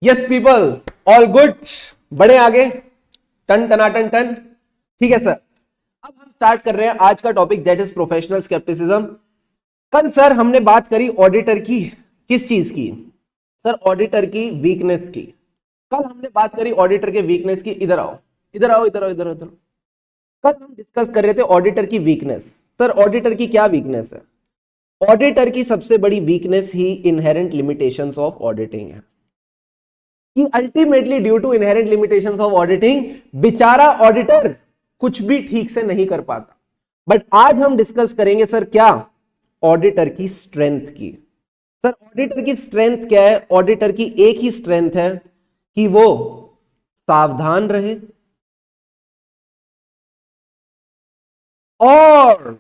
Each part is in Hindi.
यस पीपल, ऑल गुड, बड़े आगे, टन टनाटन टन। ठीक है सर, अब हम स्टार्ट कर रहे हैं आज का topic, that is professional scepticism. कल सर हमने बात करी ऑडिटर की, किस चीज की सर? ऑडिटर की वीकनेस की। कल हमने बात करी ऑडिटर के वीकनेस की। इधर आओ, इधर आओ, इधर आओ, इधर आओ, इधर। कल हम डिस्कस कर रहे थे ऑडिटर की वीकनेस। सर ऑडिटर की क्या वीकनेस है? ऑडिटर की सबसे बड़ी वीकनेस ही इनहेरेंट लिमिटेशंस ऑफ ऑडिटिंग है कि ultimately due to inherent limitations of auditing बेचारा ऑडिटर कुछ भी ठीक से नहीं कर पाता। बट आज हम डिस्कस करेंगे सर क्या? ऑडिटर की स्ट्रेंथ की। सर ऑडिटर की स्ट्रेंथ क्या है? ऑडिटर की एक ही स्ट्रेंथ है कि वो सावधान रहे और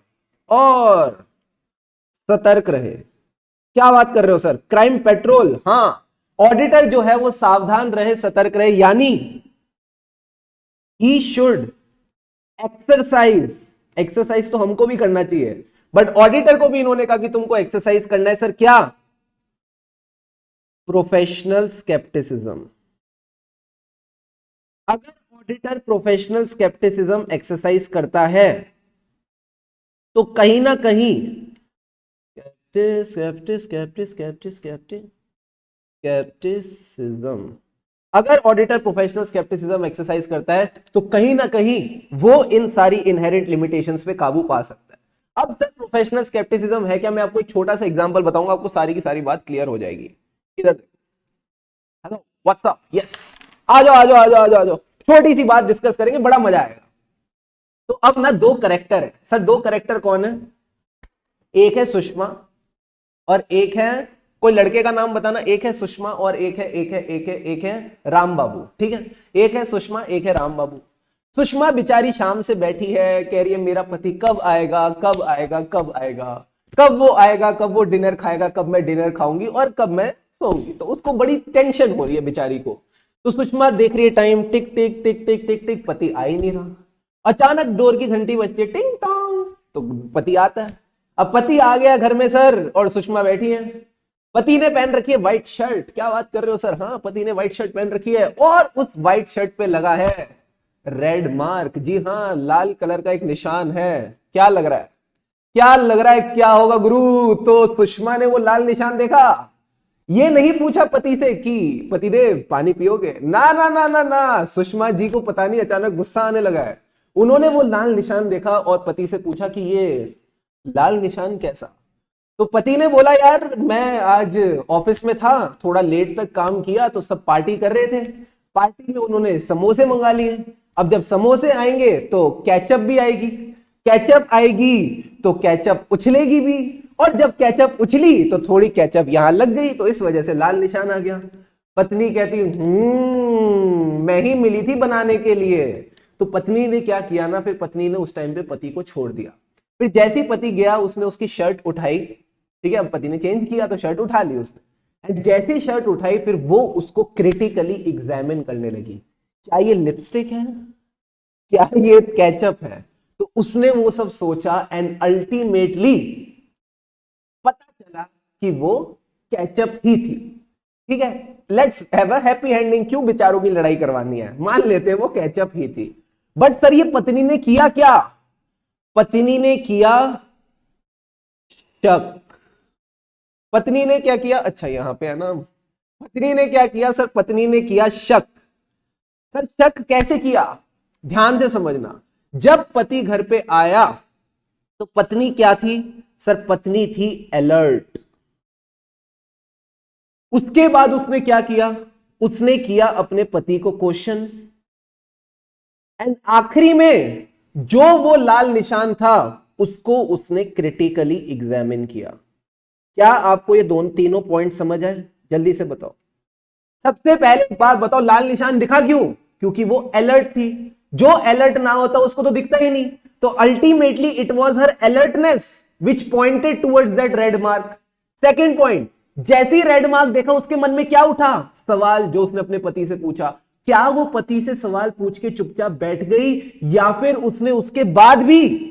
सतर्क रहे। क्या बात कर रहे हो सर? Crime petrol. हाँ, ऑडिटर जो है वो सावधान रहे, सतर्क रहे, यानी ही शुड एक्सरसाइज तो हमको भी करना चाहिए, बट ऑडिटर को भी इन्होंने कहा कि तुमको एक्सरसाइज करना है। सर क्या? Professional scepticism. अगर ऑडिटर प्रोफेशनल स्केप्टिसिज्म एक्सरसाइज करता है तो कहीं ना कहीं स्केप्टिसिज्म, अगर ऑडिटर प्रोफेशनल स्केप्टिसिज्म एक्सरसाइज करता है तो कहीं ना कहीं वो इन सारी इनहेरेंट लिमिटेशंस पे काबू पा सकता है। अब सर प्रोफेशनल स्केप्टिसिज्म है क्या? मैं आपको एक छोटा सा एग्जांपल बताऊंगा, आपको सारी की सारी बात क्लियर हो जाएगी। इधर हेलो, व्हाट्सअप, यस, आ जाओ आ जाओ आ जाओ आ जाओ, छोटी सी बात डिस्कस करेंगे, बड़ा मजा आएगा। तो अब ना दो कैरेक्टर है सर। दो कैरेक्टर कौन है? एक है सुषमा और एक है, कोई लड़के का नाम बताना। एक है सुषमा और एक है राम बाबू। ठीक है, एक है सुषमा, एक है राम बाबू। सुषमा बेचारी शाम से बैठी है, कह रही है मेरा पति कब आएगा, कब आएगा, कब आएगा, कब वो आएगा, कब वो डिनर खाएगा, कब मैं डिनर खाऊंगी और कब मैं सोऊंगी। तो उसको बड़ी टेंशन हो रही है बेचारी को। तो सुषमा देख रही है टाइम, टिक टिक टिक टिक टिक टिक, पति आ ही नहीं रहा। अचानक डोर की घंटी बजती है, टिंग टोंग, तो पति आता है। अब पति आ गया घर में सर और सुषमा बैठी है। पति ने पहन रखी है व्हाइट शर्ट। क्या बात कर रहे हो सर? हाँ, पति ने व्हाइट शर्ट पहन रखी है और उस व्हाइट शर्ट पे लगा है रेड मार्क। जी हाँ, लाल कलर का एक निशान है। क्या लग रहा है? क्या लग रहा है क्या होगा गुरु? तो सुषमा ने वो लाल निशान देखा, ये नहीं पूछा पति से कि पतिदेव पानी पियोगे, ना ना ना ना ना। सुषमा जी को पता नहीं अचानक गुस्सा आने लगा है। उन्होंने वो लाल निशान देखा और पति से पूछा कि ये लाल निशान कैसा? तो पति ने बोला यार मैं आज ऑफिस में था, थोड़ा लेट तक काम किया, तो सब पार्टी कर रहे थे, पार्टी में उन्होंने समोसे मंगा लिए। अब जब समोसे आएंगे तो केचप भी आएगी, केचप आएगी तो केचप उछलेगी भी, और जब केचप उछली तो थोड़ी केचप यहां लग गई, तो इस वजह से लाल निशान आ गया। पत्नी कहती मैं ही मिली थी बनाने के लिए। तो पत्नी ने क्या किया ना, फिर पत्नी ने उस टाइम पे पति को छोड़ दिया। फिर जैसे ही पति गया उसने उसकी शर्ट उठाई, ठीक है, अब पति ने चेंज किया तो शर्ट उठा ली उसने। एंड जैसे ही शर्ट उठाई फिर वो उसको क्रिटिकली एग्जामिन करने लगी, क्या ये लिपस्टिक है, क्या ये केचप है? तो उसने वो सब सोचा एंड अल्टीमेटली पता चला कि वो केचप ही थी। ठीक है, let's have a happy ending. क्यों बेचारों की लड़ाई करवानी है? मान लेते हैं वो केचप ही थी। बट सर ये पत्नी ने किया क्या? पत्नी ने किया शक। पत्नी ने क्या किया? अच्छा यहां पे है ना, पत्नी ने क्या किया सर? पत्नी ने किया शक। सर शक कैसे किया? ध्यान से समझना। जब पति घर पे आया तो पत्नी क्या थी सर? पत्नी थी अलर्ट। उसके बाद उसने क्या किया? उसने किया अपने पति को क्वेश्चन, एंड आखिरी में जो वो लाल निशान था उसको उसने क्रिटिकली एग्जामिन किया। क्या आपको ये दोनों तीनों पॉइंट समझ आए? जल्दी से बताओ। सबसे पहले बात बताओ, लाल निशान दिखा क्यों? क्योंकि वो अलर्ट थी। जो अलर्ट ना होता उसको तो दिखता ही नहीं। तो ultimately it was her alertness which pointed towards that red mark. Second point, जैसे ही रेड मार्क देखा उसके मन में क्या उठा? सवाल जो उसने अपने पति से पूछा। क्या वो पति से सवाल पूछ के चुपचाप बैठ गई, या फिर उसने उसके बाद भी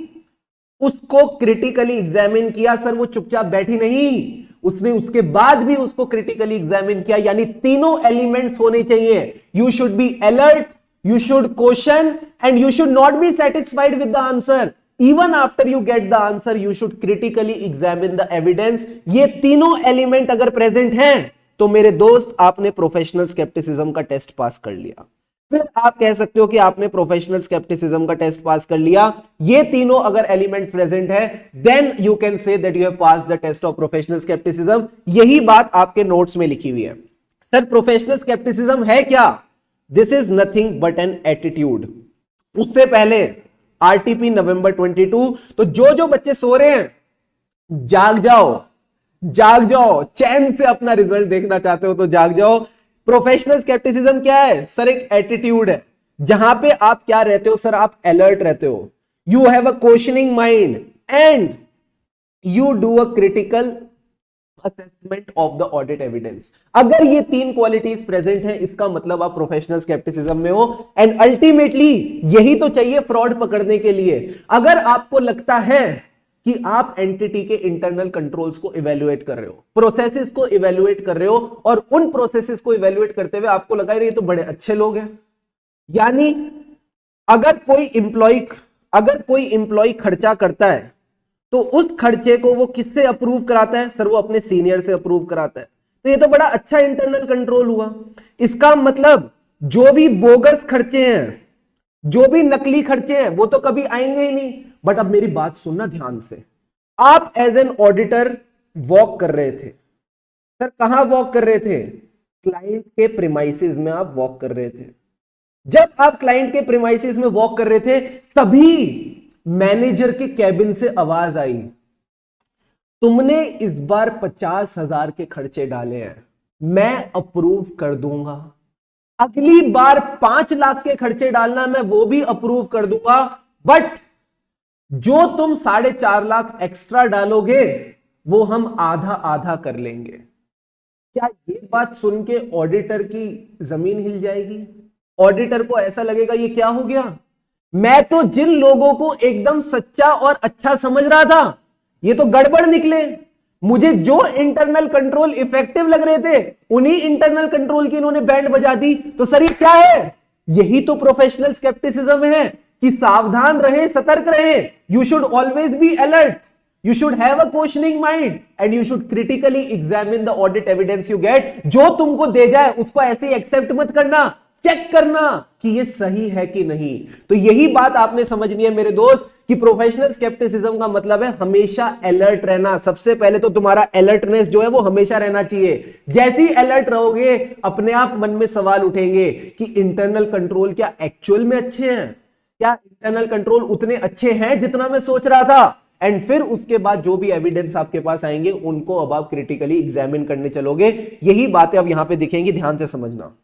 उसको क्रिटिकली एग्जामिन किया? सर वो चुपचाप बैठी नहीं, उसने उसके बाद भी उसको क्रिटिकली एग्जामिन किया, यानी तीनों एलिमेंट्स होने चाहिए। You should be alert, you should question, and you should not be satisfied with the answer. Even after you get the answer, you should critically examine the evidence. ये तीनों एलिमेंट अगर प्रेजेंट हैं तो मेरे दोस्त आपने प्रोफेशनल स्केप्टिसिज्म का टेस्ट पास कर लिया। फिर आप कह सकते हो कि आपने प्रोफेशनल स्केप्टिसिज्म का टेस्ट पास कर लिया। ये तीनों अगर एलिमेंट प्रेजेंट है, then you can say that you have pass the test of professional scepticism. यही बात आपके नोट्स में लिखी हुई है। सर प्रोफेशनल स्केप्टिसिज्म है क्या? This is nothing but an attitude. उससे पहले आरटीपी नवंबर 22, तो जो बच्चे सो रहे हैं जाग जाओ, जाग जाओ, चैन से अपना रिजल्ट देखना चाहते हो तो जाग जाओ। प्रोफेशनल स्केप्टिसिज्म क्या है? सर एक एटीट्यूड है, जहां पे आप क्या रहते हो सर? आप अलर्ट रहते हो, you have a questioning mind and you do a critical assessment of the audit evidence. अगर ये तीन क्वालिटीज प्रेजेंट हैं, इसका मतलब आप प्रोफेशनल स्केप्टिसिज्म में हो। एंड अल्टीमेटली यही तो चाहिए फ्रॉड पकड़ने के लिए। अगर आपको लगता है कि आप एंटिटी के इंटरनल कंट्रोल्स को इवेल्युएट कर रहे हो, प्रोसेसेस को इवेल्युएट कर रहे हो, और उन प्रोसेसेस को इवेल्युएट करते हुए आपको लगा ये तो बड़े अच्छे लोग हैं, यानी अगर कोई इंप्लॉय खर्चा करता है तो उस खर्चे को वो किससे अप्रूव कराता है? सर वो अपने सीनियर से अप्रूव कराता है। तो ये तो बड़ा अच्छा इंटरनल कंट्रोल हुआ। इसका मतलब जो भी बोगस खर्चे हैं, जो भी नकली खर्चे हैं, वो तो कभी आएंगे ही नहीं। बट अब मेरी बात सुनना ध्यान से। आप एज एन ऑडिटर वॉक कर रहे थे। सर कहां वॉक कर रहे थे? क्लाइंट के प्रीमाइसेस में आप वॉक कर रहे थे। जब आप क्लाइंट के प्रीमाइसेस में वॉक कर रहे थे, तभी मैनेजर के कैबिन से आवाज आई, तुमने इस बार 50,000 के खर्चे डाले हैं, मैं अप्रूव कर दूंगा। अगली बार 5 लाख के खर्चे डालना, मैं वो भी अप्रूव कर दूंगा, बट जो तुम 4.5 लाख एक्स्ट्रा डालोगे वो हम आधा आधा कर लेंगे। क्या ये बात सुन के ऑडिटर की जमीन हिल जाएगी? ऑडिटर को ऐसा लगेगा ये क्या हो गया? मैं तो जिन लोगों को एकदम सच्चा और अच्छा समझ रहा था, ये तो गड़बड़ निकले। मुझे जो इंटरनल कंट्रोल इफेक्टिव लग रहे थे, उन्हीं इंटरनल कंट्रोल की इन्होंने बैंड बजा दी। तो सर ये क्या है? यही तो प्रोफेशनल स्केप्टिसिज्म है कि सावधान रहे, सतर्क रहे। You should always be alert, you should have a questioning mind and you should critically examine the audit evidence you get। जो तुमको दे जाए उसको ऐसे ही एक्सेप्ट मत करना, चेक करना कि ये सही है कि नहीं। तो यही बात आपने समझनी है मेरे दोस्त कि प्रोफेशनल स्केप्टिसिज्म का मतलब है हमेशा अलर्ट रहना। सबसे पहले तो तुम्हारा अलर्टनेस जो है वो हमेशा रहना चाहिए। जैसे ही अलर्ट रहोगे, अपने आप मन में सवाल उठेंगे कि इंटरनल कंट्रोल क्या एक्चुअल में अच्छे हैं? क्या इंटरनल कंट्रोल उतने अच्छे हैं जितना मैं सोच रहा था? एंड फिर उसके बाद जो भी एविडेंस आपके पास आएंगे उनको अब आप क्रिटिकली एग्जामिन करने चलोगे। यही बातें अब यहां पे दिखेंगी, ध्यान से समझना।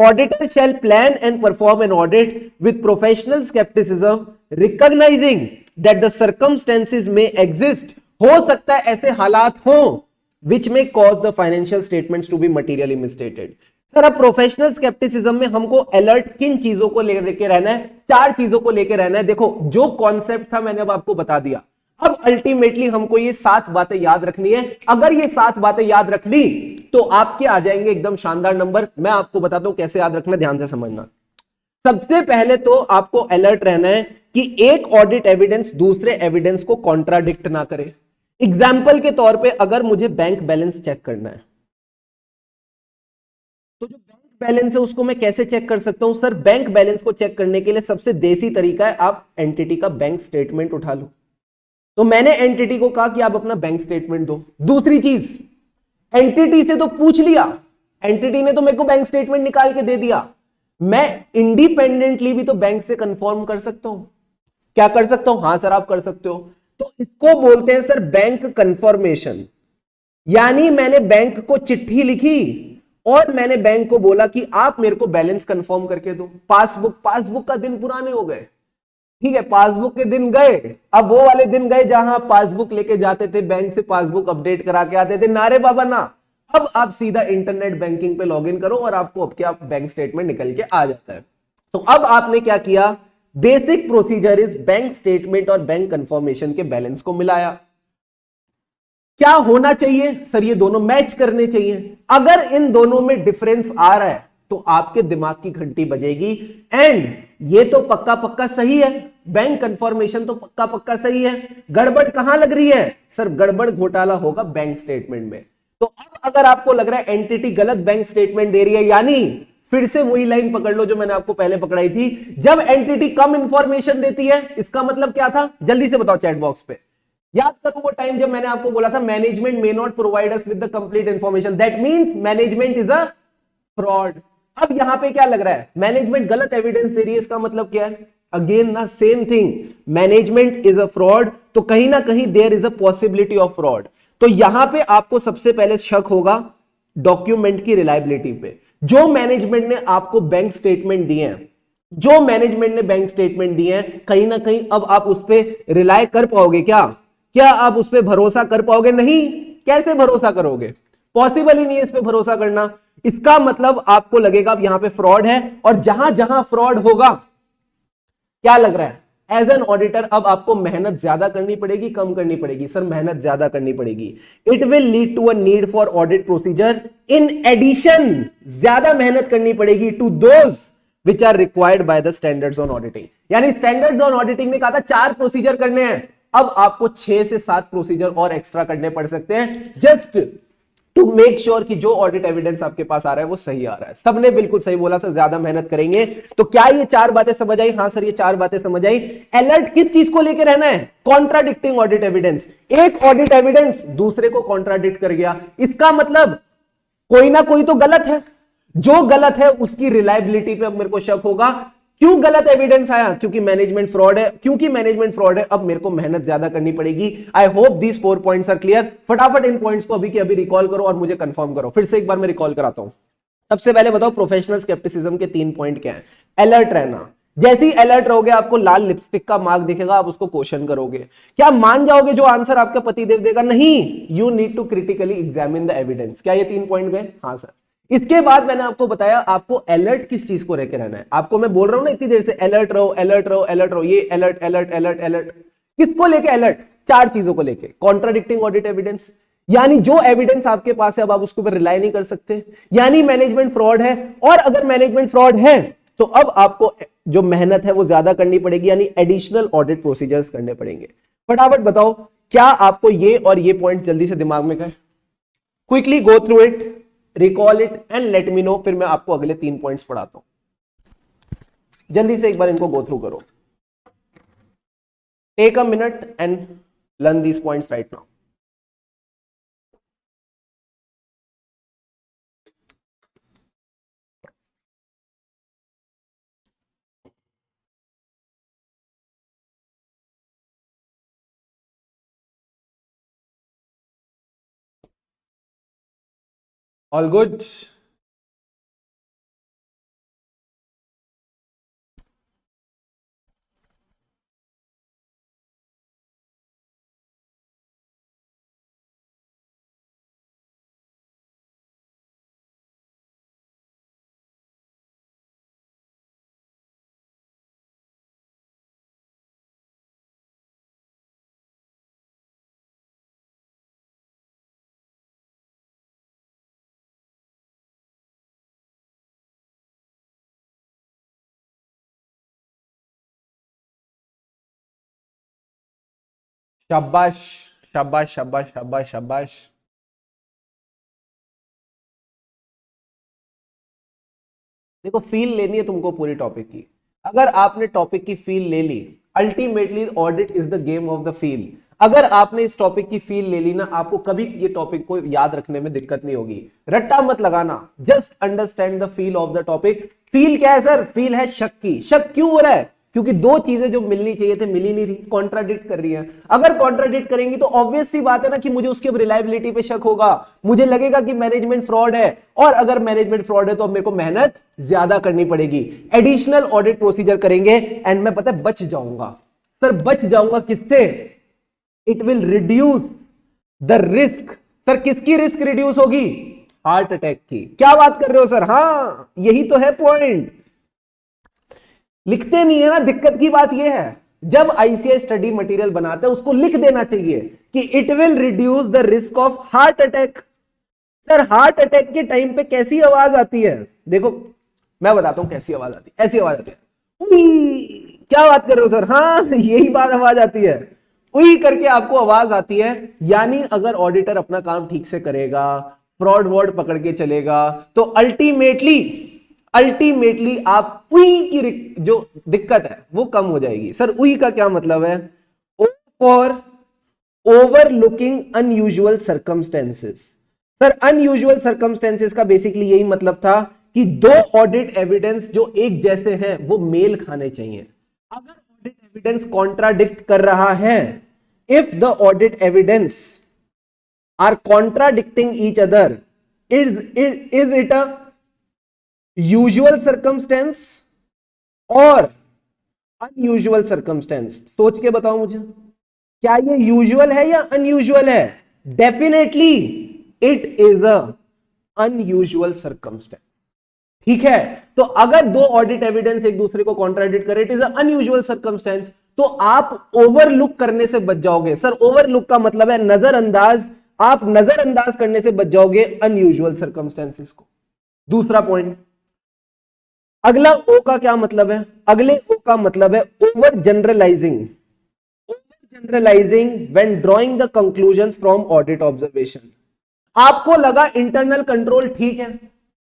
Auditor shall plan and perform an audit with professional scepticism recognising that the circumstances में एग्जिस्ट। हो सकता है ऐसे हालात हों विच में cause the financial statements to be materially misstated. Sir अब प्रोफेशनल स्केप्टिसिज्म में हमको अलर्ट किन चीजों को लेकर रहना है? 4 चीजों को लेकर रहना है। देखो जो कॉन्सेप्ट था मैंने अब आपको बता दिया। अब अल्टीमेटली हमको ये 7 बातें याद रखनी है। अगर ये 7 बातें याद रख ली तो आपके आ जाएंगे एकदम शानदार नंबर। मैं आपको बताता हूं कैसे याद रखना, ध्यान से समझना। सबसे पहले तो आपको अलर्ट रहना है कि एक ऑडिट एविडेंस दूसरे एविडेंस को कॉन्ट्राडिक्ट ना करे। एग्जाम्पल के तौर पर अगर मुझे बैंक बैलेंस चेक करना है तो जो बैंक बैलेंस है उसको मैं कैसे चेक कर सकता हूं? सर बैंक बैलेंस को चेक करने के लिए सबसे देसी तरीका है आप एंटिटी का बैंक स्टेटमेंट उठा लो। तो मैंने एंटिटी को कहा कि आप अपना बैंक स्टेटमेंट दो। दूसरी चीज, एंटिटी से तो पूछ लिया, एंटिटी ने तो मेरे को बैंक स्टेटमेंट निकाल के दे दिया। मैं इंडिपेंडेंटली भी तो बैंक से कंफर्म कर सकता हूं। क्या कर सकता हूं? हां सर आप कर सकते हो। तो इसको बोलते हैं सर बैंक कंफर्मेशन। यानी मैंने बैंक को चिट्ठी लिखी और मैंने बैंक को बोला कि आप मेरे को बैलेंस कंफर्म करके दो। पासबुक का दिन पुराने हो गए, ठीक है, पासबुक के दिन गए। अब वो वाले दिन गए जहां पासबुक लेके जाते थे बैंक से, पासबुक अपडेट करा के आते थे। नारे बाबा ना, अब आप सीधा इंटरनेट बैंकिंग पे लॉगिन करो और आपको अब क्या बैंक स्टेटमेंट निकल के आ जाता है। तो अब आपने क्या किया? Basic procedure is bank statement और बैंक कंफर्मेशन के बैलेंस को मिलाया। क्या होना चाहिए सर, ये दोनों मैच करने चाहिए। अगर इन दोनों में डिफरेंस आ रहा है तो आपके दिमाग की घंटी बजेगी, एंड ये तो पक्का पक्का सही है, बैंक कंफर्मेशन तो पक्का पक्का सही है, गड़बड़ कहां लग रही है सर, गड़बड़ घोटाला होगा बैंक स्टेटमेंट में। तो अब अगर आपको लग रहा है एंटिटी गलत बैंक स्टेटमेंट दे रही है, यानी फिर से वही लाइन पकड़ लो जो मैंने आपको पहले पकड़ाई थी, जब एंटिटी कम इंफॉर्मेशन देती है इसका मतलब क्या था, जल्दी से बताओ चैट बॉक्स पे। याद करो वो टाइम जब मैंने आपको बोला था management may not provide us with the complete information, that means management is a fraud. अब यहां पे क्या लग रहा है, मैनेजमेंट गलत एविडेंस दे रही है, इसका मतलब क्या है, अगेन ना same thing, management is a fraud, तो कहीं ना कहीं there is a possibility of fraud. तो यहां पे आपको सबसे पहले शक होगा डॉक्यूमेंट की रिलायबिलिटी पे। जो मैनेजमेंट ने आपको बैंक स्टेटमेंट दिए हैं, जो मैनेजमेंट ने बैंक स्टेटमेंट दिए हैं, कहीं ना कहीं अब आप उस पर रिलाय कर पाओगे क्या, क्या आप उस पर भरोसा कर पाओगे, नहीं, कैसे भरोसा करोगे, पॉसिबल ही नहीं है इस पर भरोसा करना। इसका मतलब आपको लगेगा अब यहां पे फ्रॉड है, और जहां जहां फ्रॉड होगा क्या लग रहा है, एज एन ऑडिटर अब आपको मेहनत ज्यादा करनी पड़ेगी, कम करनी पड़ेगी सर, मेहनत ज्यादा करनी पड़ेगी। It will lead to a need for audit procedure in addition, ज्यादा मेहनत करनी पड़ेगी to those which are required by the standards on auditing. यानी स्टैंडर्ड्स ऑन ऑडिटिंग ने कहा था 4 प्रोसीजर करने हैं, अब आपको 6 से 7 प्रोसीजर और एक्स्ट्रा करने पड़ सकते हैं, जस्ट टू मेक श्योर कि जो ऑडिट एविडेंस आपके पास आ रहा है वो सही आ रहा है। सबने बिल्कुल सही बोला सर, ज्यादा मेहनत करेंगे। तो क्या ये 4 बातें समझ आई, हाँ सर ये 4 बातें समझ आई। अलर्ट किस चीज को लेकर रहना है, कॉन्ट्राडिक्टिंग ऑडिट एविडेंस। एक ऑडिट एविडेंस दूसरे को कॉन्ट्राडिक्ट कर गया, इसका मतलब कोई ना कोई तो गलत है, जो गलत है उसकी रिलायबिलिटी पे अब मेरे को शक होगा। क्यों गलत एविडेंस आया, क्योंकि मैनेजमेंट फ्रॉड है, क्योंकि मैनेजमेंट फ्रॉड है अब मेरे को मेहनत ज्यादा करनी पड़ेगी। I hope these 4 points are clear. फटाफट इन पॉइंट्स को अभी के अभी रिकॉल करो और मुझे कंफर्म करो। फिर से एक बार मैं रिकॉल कराता हूं। सबसे पहले बताओ प्रोफेशनल स्केप्टिसिज्म के 3 पॉइंट क्या है। अलर्ट रहना, जैसे ही अलर्ट रहोगे आपको लाल लिपस्टिक का मार्क दिखेगा, आप उसको क्वेश्चन करोगे। क्या मान जाओगे जो आंसर आपका पतिदेव देगा, नहीं, you need to critically examine the evidence. क्या ये 3 पॉइंट गए, हाँ सर। इसके बाद मैंने आपको बताया आपको अलर्ट किस चीज को लेकर रहना है। आपको मैं बोल रहा हूं ना इतनी देर से, अलर्ट रहो अलर्ट रहो अलर्ट रहो, ये अलर्ट अलर्ट अलर्ट अलर्ट, किसको लेके अलर्ट, 4 चीजों को लेके। कॉन्ट्राडिक्टिंग ऑडिट एविडेंस, यानी जो एविडेंस आपके पास है अब आप उसके ऊपर रिलाई नहीं कर सकते, यानी मैनेजमेंट फ्रॉड है, और अगर मैनेजमेंट फ्रॉड है तो अब आपको जो मेहनत है वो ज्यादा करनी पड़ेगी, यानी एडिशनल ऑडिट प्रोसीजर्स करने पड़ेंगे। फटाफट बताओ क्या आपको ये और ये पॉइंट जल्दी से दिमाग में गए, quickly go through it, recall it and let me know, फिर मैं आपको अगले 3 पॉइंट्स पढ़ाता हूं। जल्दी से एक बार इनको गो थ्रू करो, take a minute and learn these points right now. All good, शाबाश शाबाश शाबाश शाबाश शाबाश। देखो फील लेनी है तुमको पूरी टॉपिक की, अगर आपने टॉपिक की फील ले ली, ultimately audit is the game of the feel. अगर आपने इस टॉपिक की फील ले ली ना, आपको कभी ये टॉपिक को याद रखने में दिक्कत नहीं होगी। रट्टा मत लगाना, just understand the feel of the topic. Feel क्या है सर, फील है शक की। शक क्यों हो रहा है, क्योंकि 2 चीजें जो मिलनी चाहिए थे मिल ही नहीं रही, कॉन्ट्राडिक्ट कर रही है। अगर कॉन्ट्राडिक्ट करेंगी तो ऑब्वियस सी बात है ना कि मुझे उसके रिलायबिलिटी पे शक होगा, मुझे लगेगा कि मैनेजमेंट फ्रॉड है, और अगर मैनेजमेंट फ्रॉड है तो अब मेरे को मेहनत ज्यादा करनी पड़ेगी, एडिशनल ऑडिट प्रोसीजर करेंगे, एंड मैं पता है बच जाऊंगा। सर बच जाऊंगा किससे, it will reduce the risk. Sir किसकी रिस्क रिड्यूस होगी, हार्ट अटैक की। क्या बात कर रहे हो सर, हाँ यही तो है पॉइंट। लिखते नहीं है ना, दिक्कत की बात यह है, जब आईसीआई स्टडी मटेरियल बनाता है उसको लिख देना चाहिए कि it will reduce the risk of heart attack. Sir heart attack के टाइम पे कैसी आवाज आती है? देखो मैं बताता हूं कैसी आवाज आती है। ऐसी आवाज आती है, उई। क्या बात कर रहे हो सर? हाँ यही बात आवाज आती है, उई करके आपको आवाज आती है। यानी अगर ऑडिटर अपना काम ठीक से करेगा, फ्रॉड वॉर्ड पकड़ के चलेगा, तो अल्टीमेटली आप उई की जो दिक्कत है वो कम हो जाएगी। सर उई का क्या मतलब है? For overlooking unusual circumstances. Sir unusual circumstances का बेसिकली यही मतलब था कि दो ऑडिट एविडेंस जो एक जैसे हैं वो मेल खाने चाहिए। अगर ऑडिट एविडेंस कॉन्ट्राडिक्ट कर रहा है, if the audit evidence are contradicting each other, is it a usual circumstance और अनयूजुअल सर्कमस्टेंस? सोच के बताओ मुझे, क्या ये यूजुअल है या अनयूजुअल है? Definitely it is a unusual circumstance. ठीक है, तो अगर दो ऑडिट एविडेंस एक दूसरे को कॉन्ट्राडिक्ट करे, it is a unusual circumstance, तो आप ओवरलुक करने से बच जाओगे। सर ओवरलुक का मतलब है नजरअंदाज, आप नजरअंदाज करने से बच जाओगे अनयूजुअल सर्कमस्टेंसेस को। दूसरा पॉइंट, अगला ओ का क्या मतलब है? अगले ओ का मतलब है over generalising. Generalising when drawing the conclusions from audit observation. आपको लगा इंटरनल कंट्रोल ठीक है,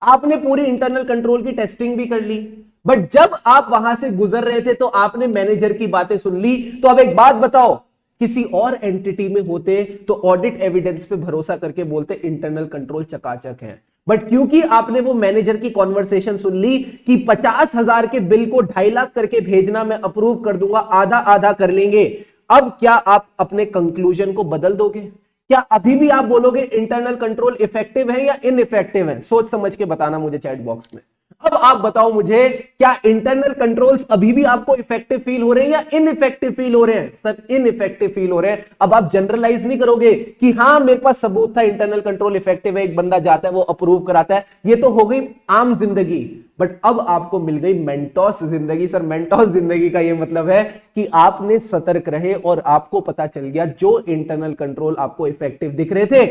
आपने पूरी इंटरनल कंट्रोल की टेस्टिंग भी कर ली, बट जब आप वहां से गुजर रहे थे तो आपने मैनेजर की बातें सुन ली। तो अब एक बात बताओ, किसी और एंटिटी में होते तो ऑडिट एविडेंस पे भरोसा करके बोलते इंटरनल कंट्रोल चकाचक है, बट क्योंकि आपने वो मैनेजर की कॉन्वर्सेशन सुन ली कि 50,000 के बिल को 2.5 लाख करके भेजना, मैं अप्रूव कर दूंगा, आधा आधा कर लेंगे। अब क्या आप अपने कंक्लूजन को बदल दोगे? क्या अभी भी आप बोलोगे इंटरनल कंट्रोल इफेक्टिव है या इनइफेक्टिव है? सोच समझ के बताना मुझे चैट बॉक्स में। अब आप बताओ मुझे, क्या इंटरनल कंट्रोल्स अभी भी आपको इफेक्टिव फील हो रहे हैं या इनइफेक्टिव फील हो रहे हैं? सर इनइफेक्टिव फील हो रहे हैं। अब आप जनरलाइज नहीं करोगे कि हाँ मेरे पास सबूत था इंटरनल कंट्रोल इफेक्टिव है, एक बंदा जाता है वो अप्रूव कराता है, ये तो हो गई आम जिंदगी। बट अब आपको मिल गई मेंटोस जिंदगी। सर मेंटोस जिंदगी का ये मतलब है कि आपने सतर्क रहे और आपको पता चल गया जो इंटरनल कंट्रोल आपको इफेक्टिव दिख रहे थे,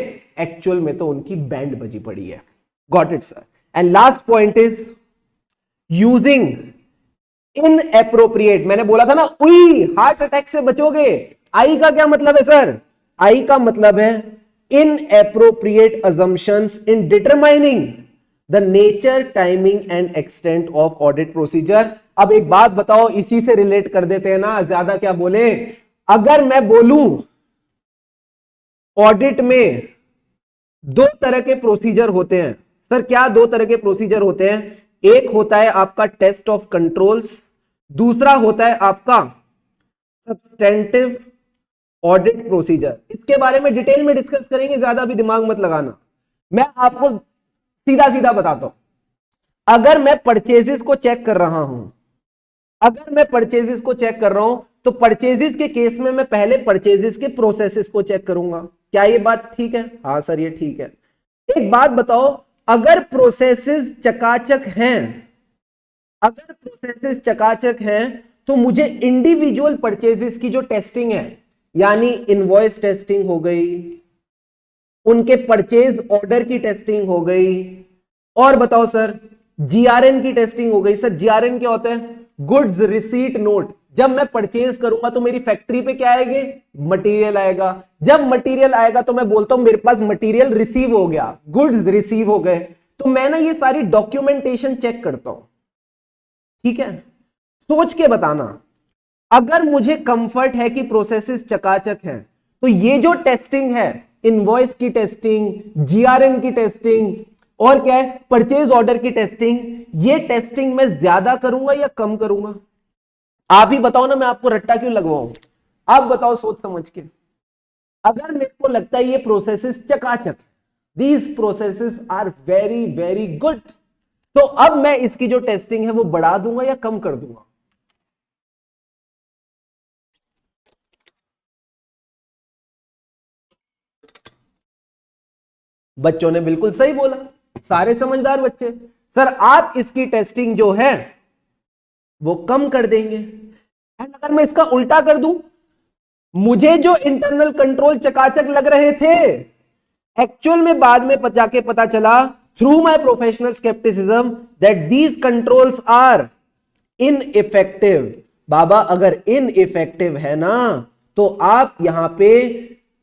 एक्चुअल में तो उनकी बैंड बजी पड़ी है। Got it sir? And last point is using inappropriate. मैंने बोला था ना उई, हार्ट अटैक से बचोगे। आई का क्या मतलब है सर? आई का मतलब है inappropriate assumptions in determining the nature, timing and extent of audit procedure. अब एक बात बताओ, इसी से रिलेट कर देते हैं ना, ज्यादा क्या बोले। अगर मैं बोलूं ऑडिट में दो तरह के प्रोसीजर होते हैं, सर क्या दो तरह के प्रोसीजर होते हैं? एक होता है आपका टेस्ट ऑफ कंट्रोल्स, दूसरा होता है आपका सब्सटेंटिव ऑडिट प्रोसीजर। इसके बारे में डिटेल में डिस्कस करेंगे, ज्यादा भी दिमाग मत लगाना। मैं आपको सीधा सीधा बताता हूं, अगर मैं परचेजेस को चेक कर रहा हूं, अगर मैं परचेजेस को चेक कर रहा हूं, तो परचेजेस के केस में मैं पहले परचेजेस के प्रोसेसेस को चेक करूंगा। क्या ये बात ठीक है? हाँ सर ये ठीक है। एक बात बताओ, अगर प्रोसेसेस चकाचक हैं, अगर प्रोसेसेस चकाचक हैं, तो मुझे इंडिविजुअल परचेजेस की जो टेस्टिंग है, यानी इनवॉइस टेस्टिंग हो गई, उनके परचेज ऑर्डर की टेस्टिंग हो गई, और बताओ सर जीआरएन की टेस्टिंग हो गई। सर जीआरएन क्या होता है? Goods receipt note. जब मैं परचेज करूंगा तो मेरी फैक्ट्री पे क्या आएगी? मटेरियल आएगा। जब मटेरियल आएगा तो मैं बोलता हूं मेरे पास मटेरियल रिसीव हो गया, गुड्स रिसीव हो गए। तो मैं ना ये सारी डॉक्यूमेंटेशन चेक करता हूं। ठीक है, सोच के बताना। अगर मुझे कंफर्ट है कि प्रोसेसेस चकाचक हैं, तो ये जो टेस्टिंग है, इनवॉइस की टेस्टिंग, जीआरएन की टेस्टिंग, और क्या है, परचेज ऑर्डर की टेस्टिंग, ये टेस्टिंग मैं ज्यादा करूंगा या कम करूंगा? आप ही बताओ ना, मैं आपको रट्टा क्यों लगवाऊं? आप बताओ सोच समझ के। अगर मेरे को लगता है ये प्रोसेसेस चकाचक, these processes are very very good, तो अब मैं इसकी जो टेस्टिंग है वो बढ़ा दूंगा या कम कर दूंगा? बच्चों ने बिल्कुल सही बोला, सारे समझदार बच्चे। सर आप इसकी टेस्टिंग जो है वो कम कर देंगे। एंड अगर मैं इसका उल्टा कर दूं, मुझे जो इंटरनल कंट्रोल चकाचक लग रहे थे, एक्चुअल में बाद में जाके पता चला through my professional scepticism that these controls are ineffective. बाबा अगर इनइफेक्टिव है ना, तो आप यहां पे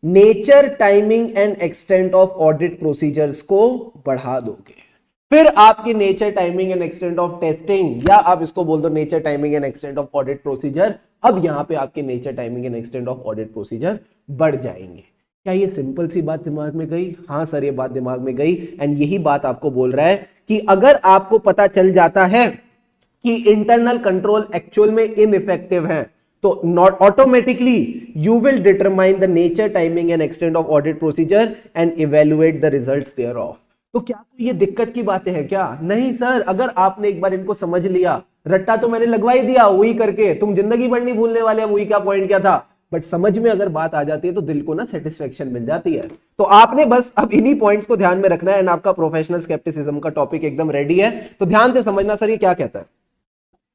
nature, timing and extent of audit procedures को बढ़ा दोगे। फिर आपकी nature, timing and extent of testing, या आप इसको बोल दो nature, timing and extent of audit procedure, अब यहां पे आपके nature, timing and extent of audit procedure बढ़ जाएंगे। क्या ये सिंपल सी बात दिमाग में गई? हाँ सर, ये बात दिमाग में गई। एंड यही बात आपको बोल रहा है कि अगर आपको पता चल जाता है कि इंटरनल कंट्रोल एक्चुअल में इनइफेक्टिव है, तो not automatically you will determine the nature, timing and extent of audit procedure and evaluate the results thereof. तो क्या कोई ये दिक्कत की बातें हैं क्या? नहीं सर, अगर आपने एक बार इनको समझ लिया, रट्टा तो मैंने लगवा ही दिया वही करके, तुम जिंदगी भर नहीं भूलने वाले वही क्या पॉइंट क्या था, बट समझ में अगर बात आ जाती है तो दिल को ना सेटिस्फेक्शन मिल जाती है। तो आपने बस अब इन्हीं पॉइंट्स को ध्यान में रखना है एंड आपका प्रोफेशनल स्केप्टिसिज्म का टॉपिक एकदम रेडी है। तो ध्यान से समझना सर ये क्या कहता है।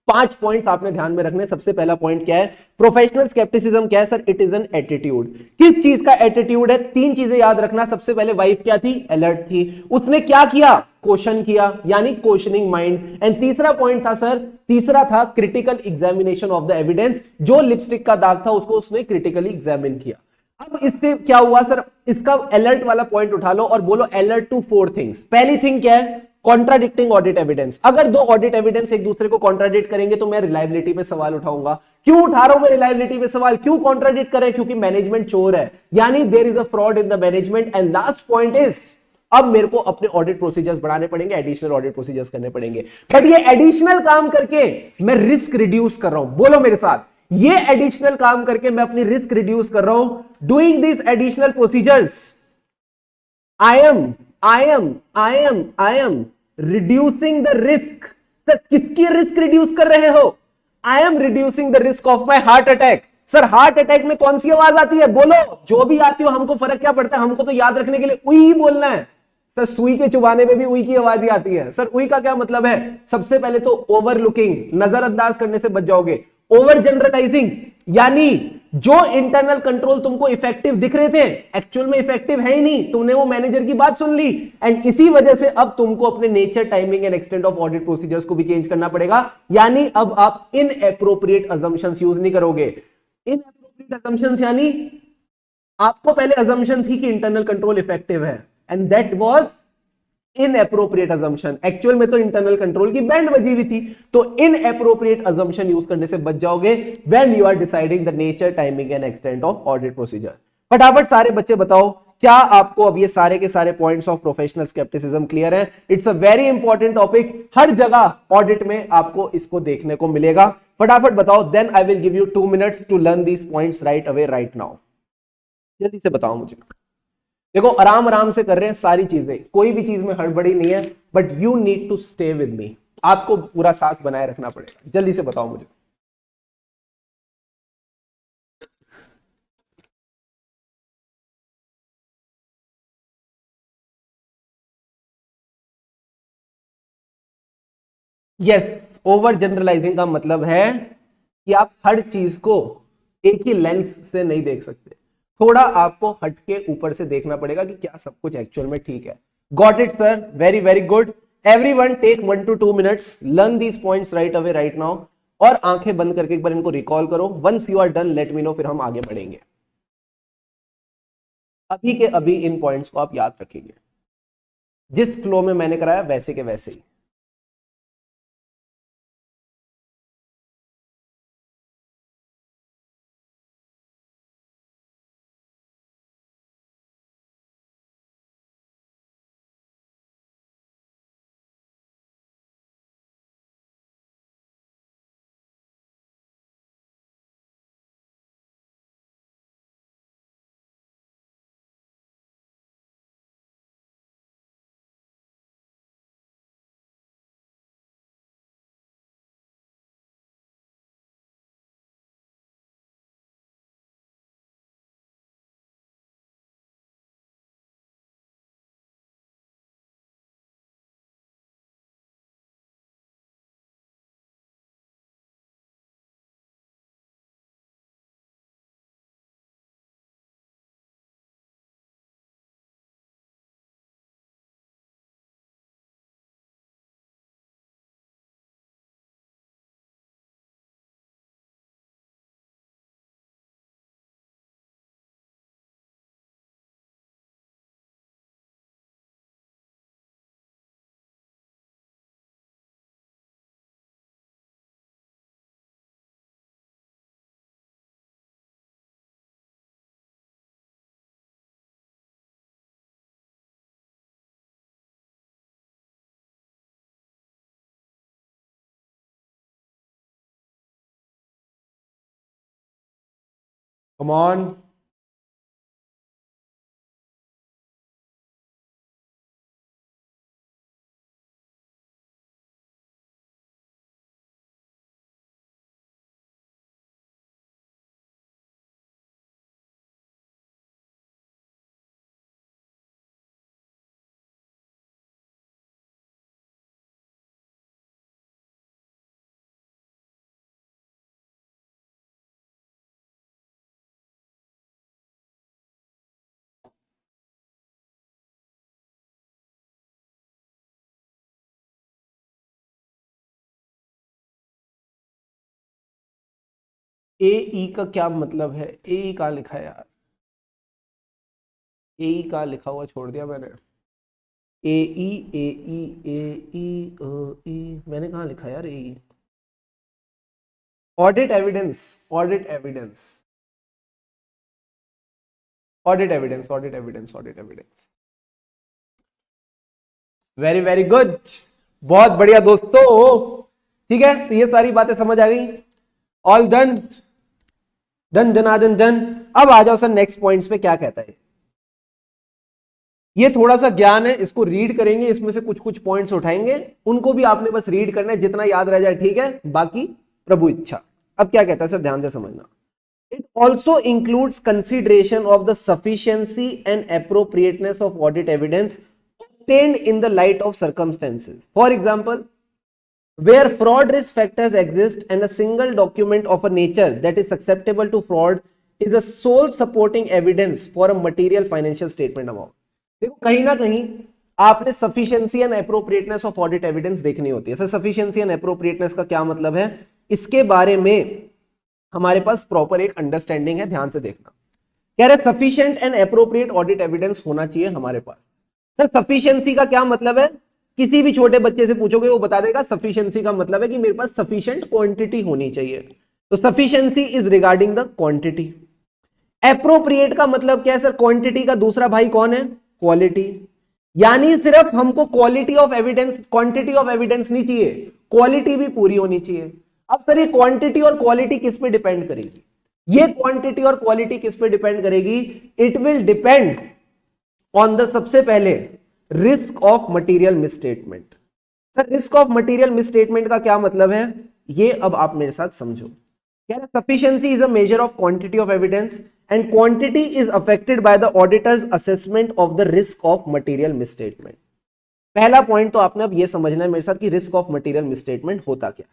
5 पॉइंट्स आपने ध्यान में रखने। सबसे पहला पॉइंट क्या है? प्रोफेशनल स्केप्टिसिज्म क्या है sir? It is an attitude. किस चीज का एटीट्यूड है? 3 चीजें याद रखना। सबसे पहले वाइफ क्या थी? अलर्ट थी। उसने क्या किया? क्वेश्चन किया, यानी क्वेश्चनिंग माइंड। एंड तीसरा पॉइंट था सर, तीसरा था critical examination of the evidence. जो लिपस्टिक का दाग था उसको उसने क्रिटिकली एग्जामिन किया। अब इससे क्या हुआ सर? इसका अलर्ट वाला पॉइंट उठा लो और बोलो अलर्ट टू 4 थिंग्स। पहली थिंग क्या है? Contradicting audit evidence. अगर 2 ऑडिट एविडेंस एक दूसरे को कॉन्ट्राडिक्ट करेंगे तो मैं रिलायबिलिटी पे सवाल उठाऊंगा। क्यों उठा रहा हूं मैं रिलायबिलिटी पे सवाल? क्यों कॉन्ट्राडिक्ट करें? क्योंकि मैनेजमेंट चोर है, यानी there is a fraud in the management. And last point is, अब मेरे को अपने ऑडिट प्रोसीजर्स बढ़ाने पड़ेंगे, एडिशनल ऑडिट प्रोसीजर्स करने पड़ेंगे। बट ये एडिशनल काम करके मैं रिस्क रिड्यूस कर रहा हूं। बोलो मेरे साथ, ये एडिशनल काम करके मैं अपनी रिस्क रिड्यूस कर रहा हूं। Doing this additional procedures I am reducing the risk। Sir किसकी रिस्क रिड्यूस कर रहे हो? I am reducing the risk of my heart attack। Sir heart attack में कौन सी आवाज आती है? बोलो, जो भी आती हो, हमको फर्क क्या पड़ता है? हमको तो याद रखने के लिए उई ही बोलना है। सर सुई के चुबाने में भी उई की आवाज ही आती है। सर उई का क्या मतलब है? सबसे पहले तो ओवरलुकिंग, नजरअंदाज करने से बच जाओगे। ओवर जनरलाइजिंग, यानी जो इंटरनल कंट्रोल तुमको इफेक्टिव दिख रहे थे, एक्चुअल में इफेक्टिव है ही नहीं, तुमने वो मैनेजर की बात सुन ली। एंड इसी वजह से अब तुमको अपने nature, timing and extent of audit procedures को भी चेंज करना पड़ेगा। यानी अब आप इनएप्रोप्रिएट अजम्पशंस यूज नहीं करोगे। इनएप्रोप्रिएट अजम्पशंस यानी आपको पहले अजम्पशन थी कि इंटरनल कंट्रोल इफेक्टिव है, and that was inappropriate assumption. Actual में तो इंटरनल कंट्रोल की बैंड बजी हुई थी। तो इनएप्रोप्रिएट अजम्पशन यूज करने से बच जाओगे when you are deciding the nature, timing and extent of audit procedure. फटाफट सारे बच्चे बताओ, क्या आपको अब ये सारे के सारे points of professional scepticism clear है? It's a very important topic, हर जगह ऑडिट में आपको इसको देखने को मिलेगा। फटाफट बताओ, then I will give you 2 minutes to learn these points right away, right now. जल्दी से बताओ मुझे। देखो आराम आराम से कर रहे हैं सारी चीजें, कोई भी चीज में हड़बड़ी नहीं है, but you need to stay with me. आपको पूरा साथ बनाए रखना पड़ेगा। जल्दी से बताओ मुझे। यस, ओवर जनरलाइजिंग का मतलब है कि आप हर चीज को एक ही लेंस से नहीं देख सकते। थोड़ा आपको हटके ऊपर से देखना पड़ेगा कि क्या सब कुछ एक्चुअल में ठीक है। Got it sir, very very good. Everyone take 1 to 2 minutes, learn these points right away, right now. और आंखें बंद करके एक बार इनको रिकॉल करो। Once you are done let me know, फिर हम आगे बढ़ेंगे। अभी के अभी इन पॉइंट्स को आप याद रखेंगे, जिस फ्लो में मैंने कराया वैसे के वैसे ही। Come on. ए ई का क्या मतलब है? ए ई कहाँ लिखा है यार? ए ई कहाँ लिखा हुआ छोड़ दिया मैंने? ए ई ए ई ए ई ई मैंने कहाँ लिखा यार? A E audit evidence, audit evidence, audit evidence, audit evidence, audit evidence. Very very good, बहुत बढ़िया दोस्तों। ठीक है, तो ये सारी बातें समझ आ गई। All done, done Janardan done. अब आ जाओ सर नेक्स्ट पॉइंट्स पे क्या कहता है। ये थोड़ा सा ज्ञान है, इसको रीड करेंगे, इसमें से कुछ कुछ पॉइंट्स उठाएंगे, उनको भी आपने बस रीड करना है, जितना याद रह जाए ठीक है, बाकी प्रभु इच्छा। अब क्या कहता है सर, ध्यान से समझना। It also includes consideration of the sufficiency and appropriateness of audit evidence obtained in the light of circumstances. For example, where fraud risk factors exist and a single document of a nature that is susceptible to fraud is a sole supporting evidence for a material financial statement amount. देखो कहीं ना कहीं आपने sufficiency and appropriateness of audit evidence देखनी होती है। सर sufficiency and appropriateness का क्या मतलब है, इसके बारे में हमारे पास प्रॉपर एक अंडरस्टैंडिंग है, ध्यान से देखना। कह रहे sufficient and appropriate audit evidence होना चाहिए हमारे पास। सर सफिशिएंसी का क्या मतलब है? किसी भी छोटे बच्चे से पूछोगे वो बता देगा सफिशिएंसी का मतलब है कि मेरे पास सफिशिएंट क्वांटिटी होनी चाहिए। तो sufficiency is regarding the quantity. Appropriate का मतलब क्या है सर? क्वांटिटी का दूसरा भाई कौन है? क्वालिटी। यानी सिर्फ हमको quality of evidence, quantity of evidence नहीं चाहिए, क्वालिटी भी पूरी होनी चाहिए। अब सर ये क्वांटिटी और क्वालिटी किस पे डिपेंड करेगी? ये क्वांटिटी और क्वालिटी किस पे डिपेंड करेगी? It will depend on the, सबसे पहले, risk of material misstatement. Sir risk of material misstatement का क्या मतलब है, ये अब आप मेरे साथ समझो। क्या है? Sufficiency is a measure of quantity of evidence and quantity is affected by the auditors assessment of the risk of material misstatement. पहला पॉइंट तो आपने अब ये समझना है मेरे साथ कि रिस्क ऑफ मटेरियल मिसस्टेटमेंट होता क्या है।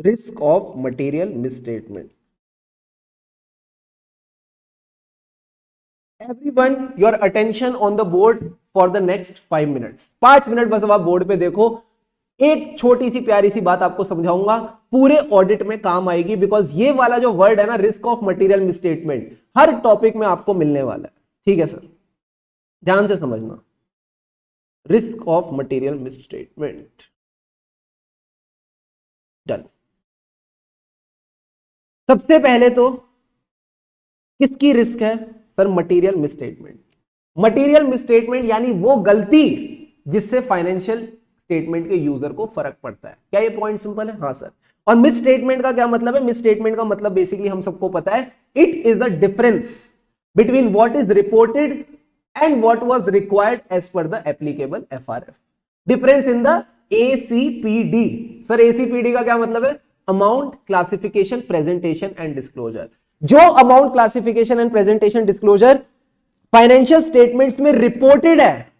Risk of material misstatement. Everyone, your attention on the board for the next 5 minutes. 5 minute बस अब आप बोर्ड पे देखो। एक छोटी सी प्यारी सी बात आपको समझाऊंगा, पूरे ऑडिट में काम आएगी, बिकॉज ये वाला जो वर्ड है ना, risk of material misstatement, her topic में आपको मिलने वाला है। ठीक है सर, ध्यान से समझना। Risk of material misstatement, done. सबसे पहले तो किसकी रिस्क है sir? Material misstatement. Material misstatement यानी वो गलती जिससे फाइनेंशियल स्टेटमेंट के यूजर को फर्क पड़ता है। क्या ये पॉइंट सिंपल है? हाँ सर। और मिस स्टेटमेंट का क्या मतलब है? मिस स्टेटमेंट का मतलब बेसिकली हम सबको पता है, it is the difference between what is reported and what was required as per the applicable FRF. Difference in the ACPD. Sir ACPD का क्या मतलब है? Amount, classification, presentation and disclosure. जो amount, classification and presentation, disclosure financial statements में रिपोर्टेड है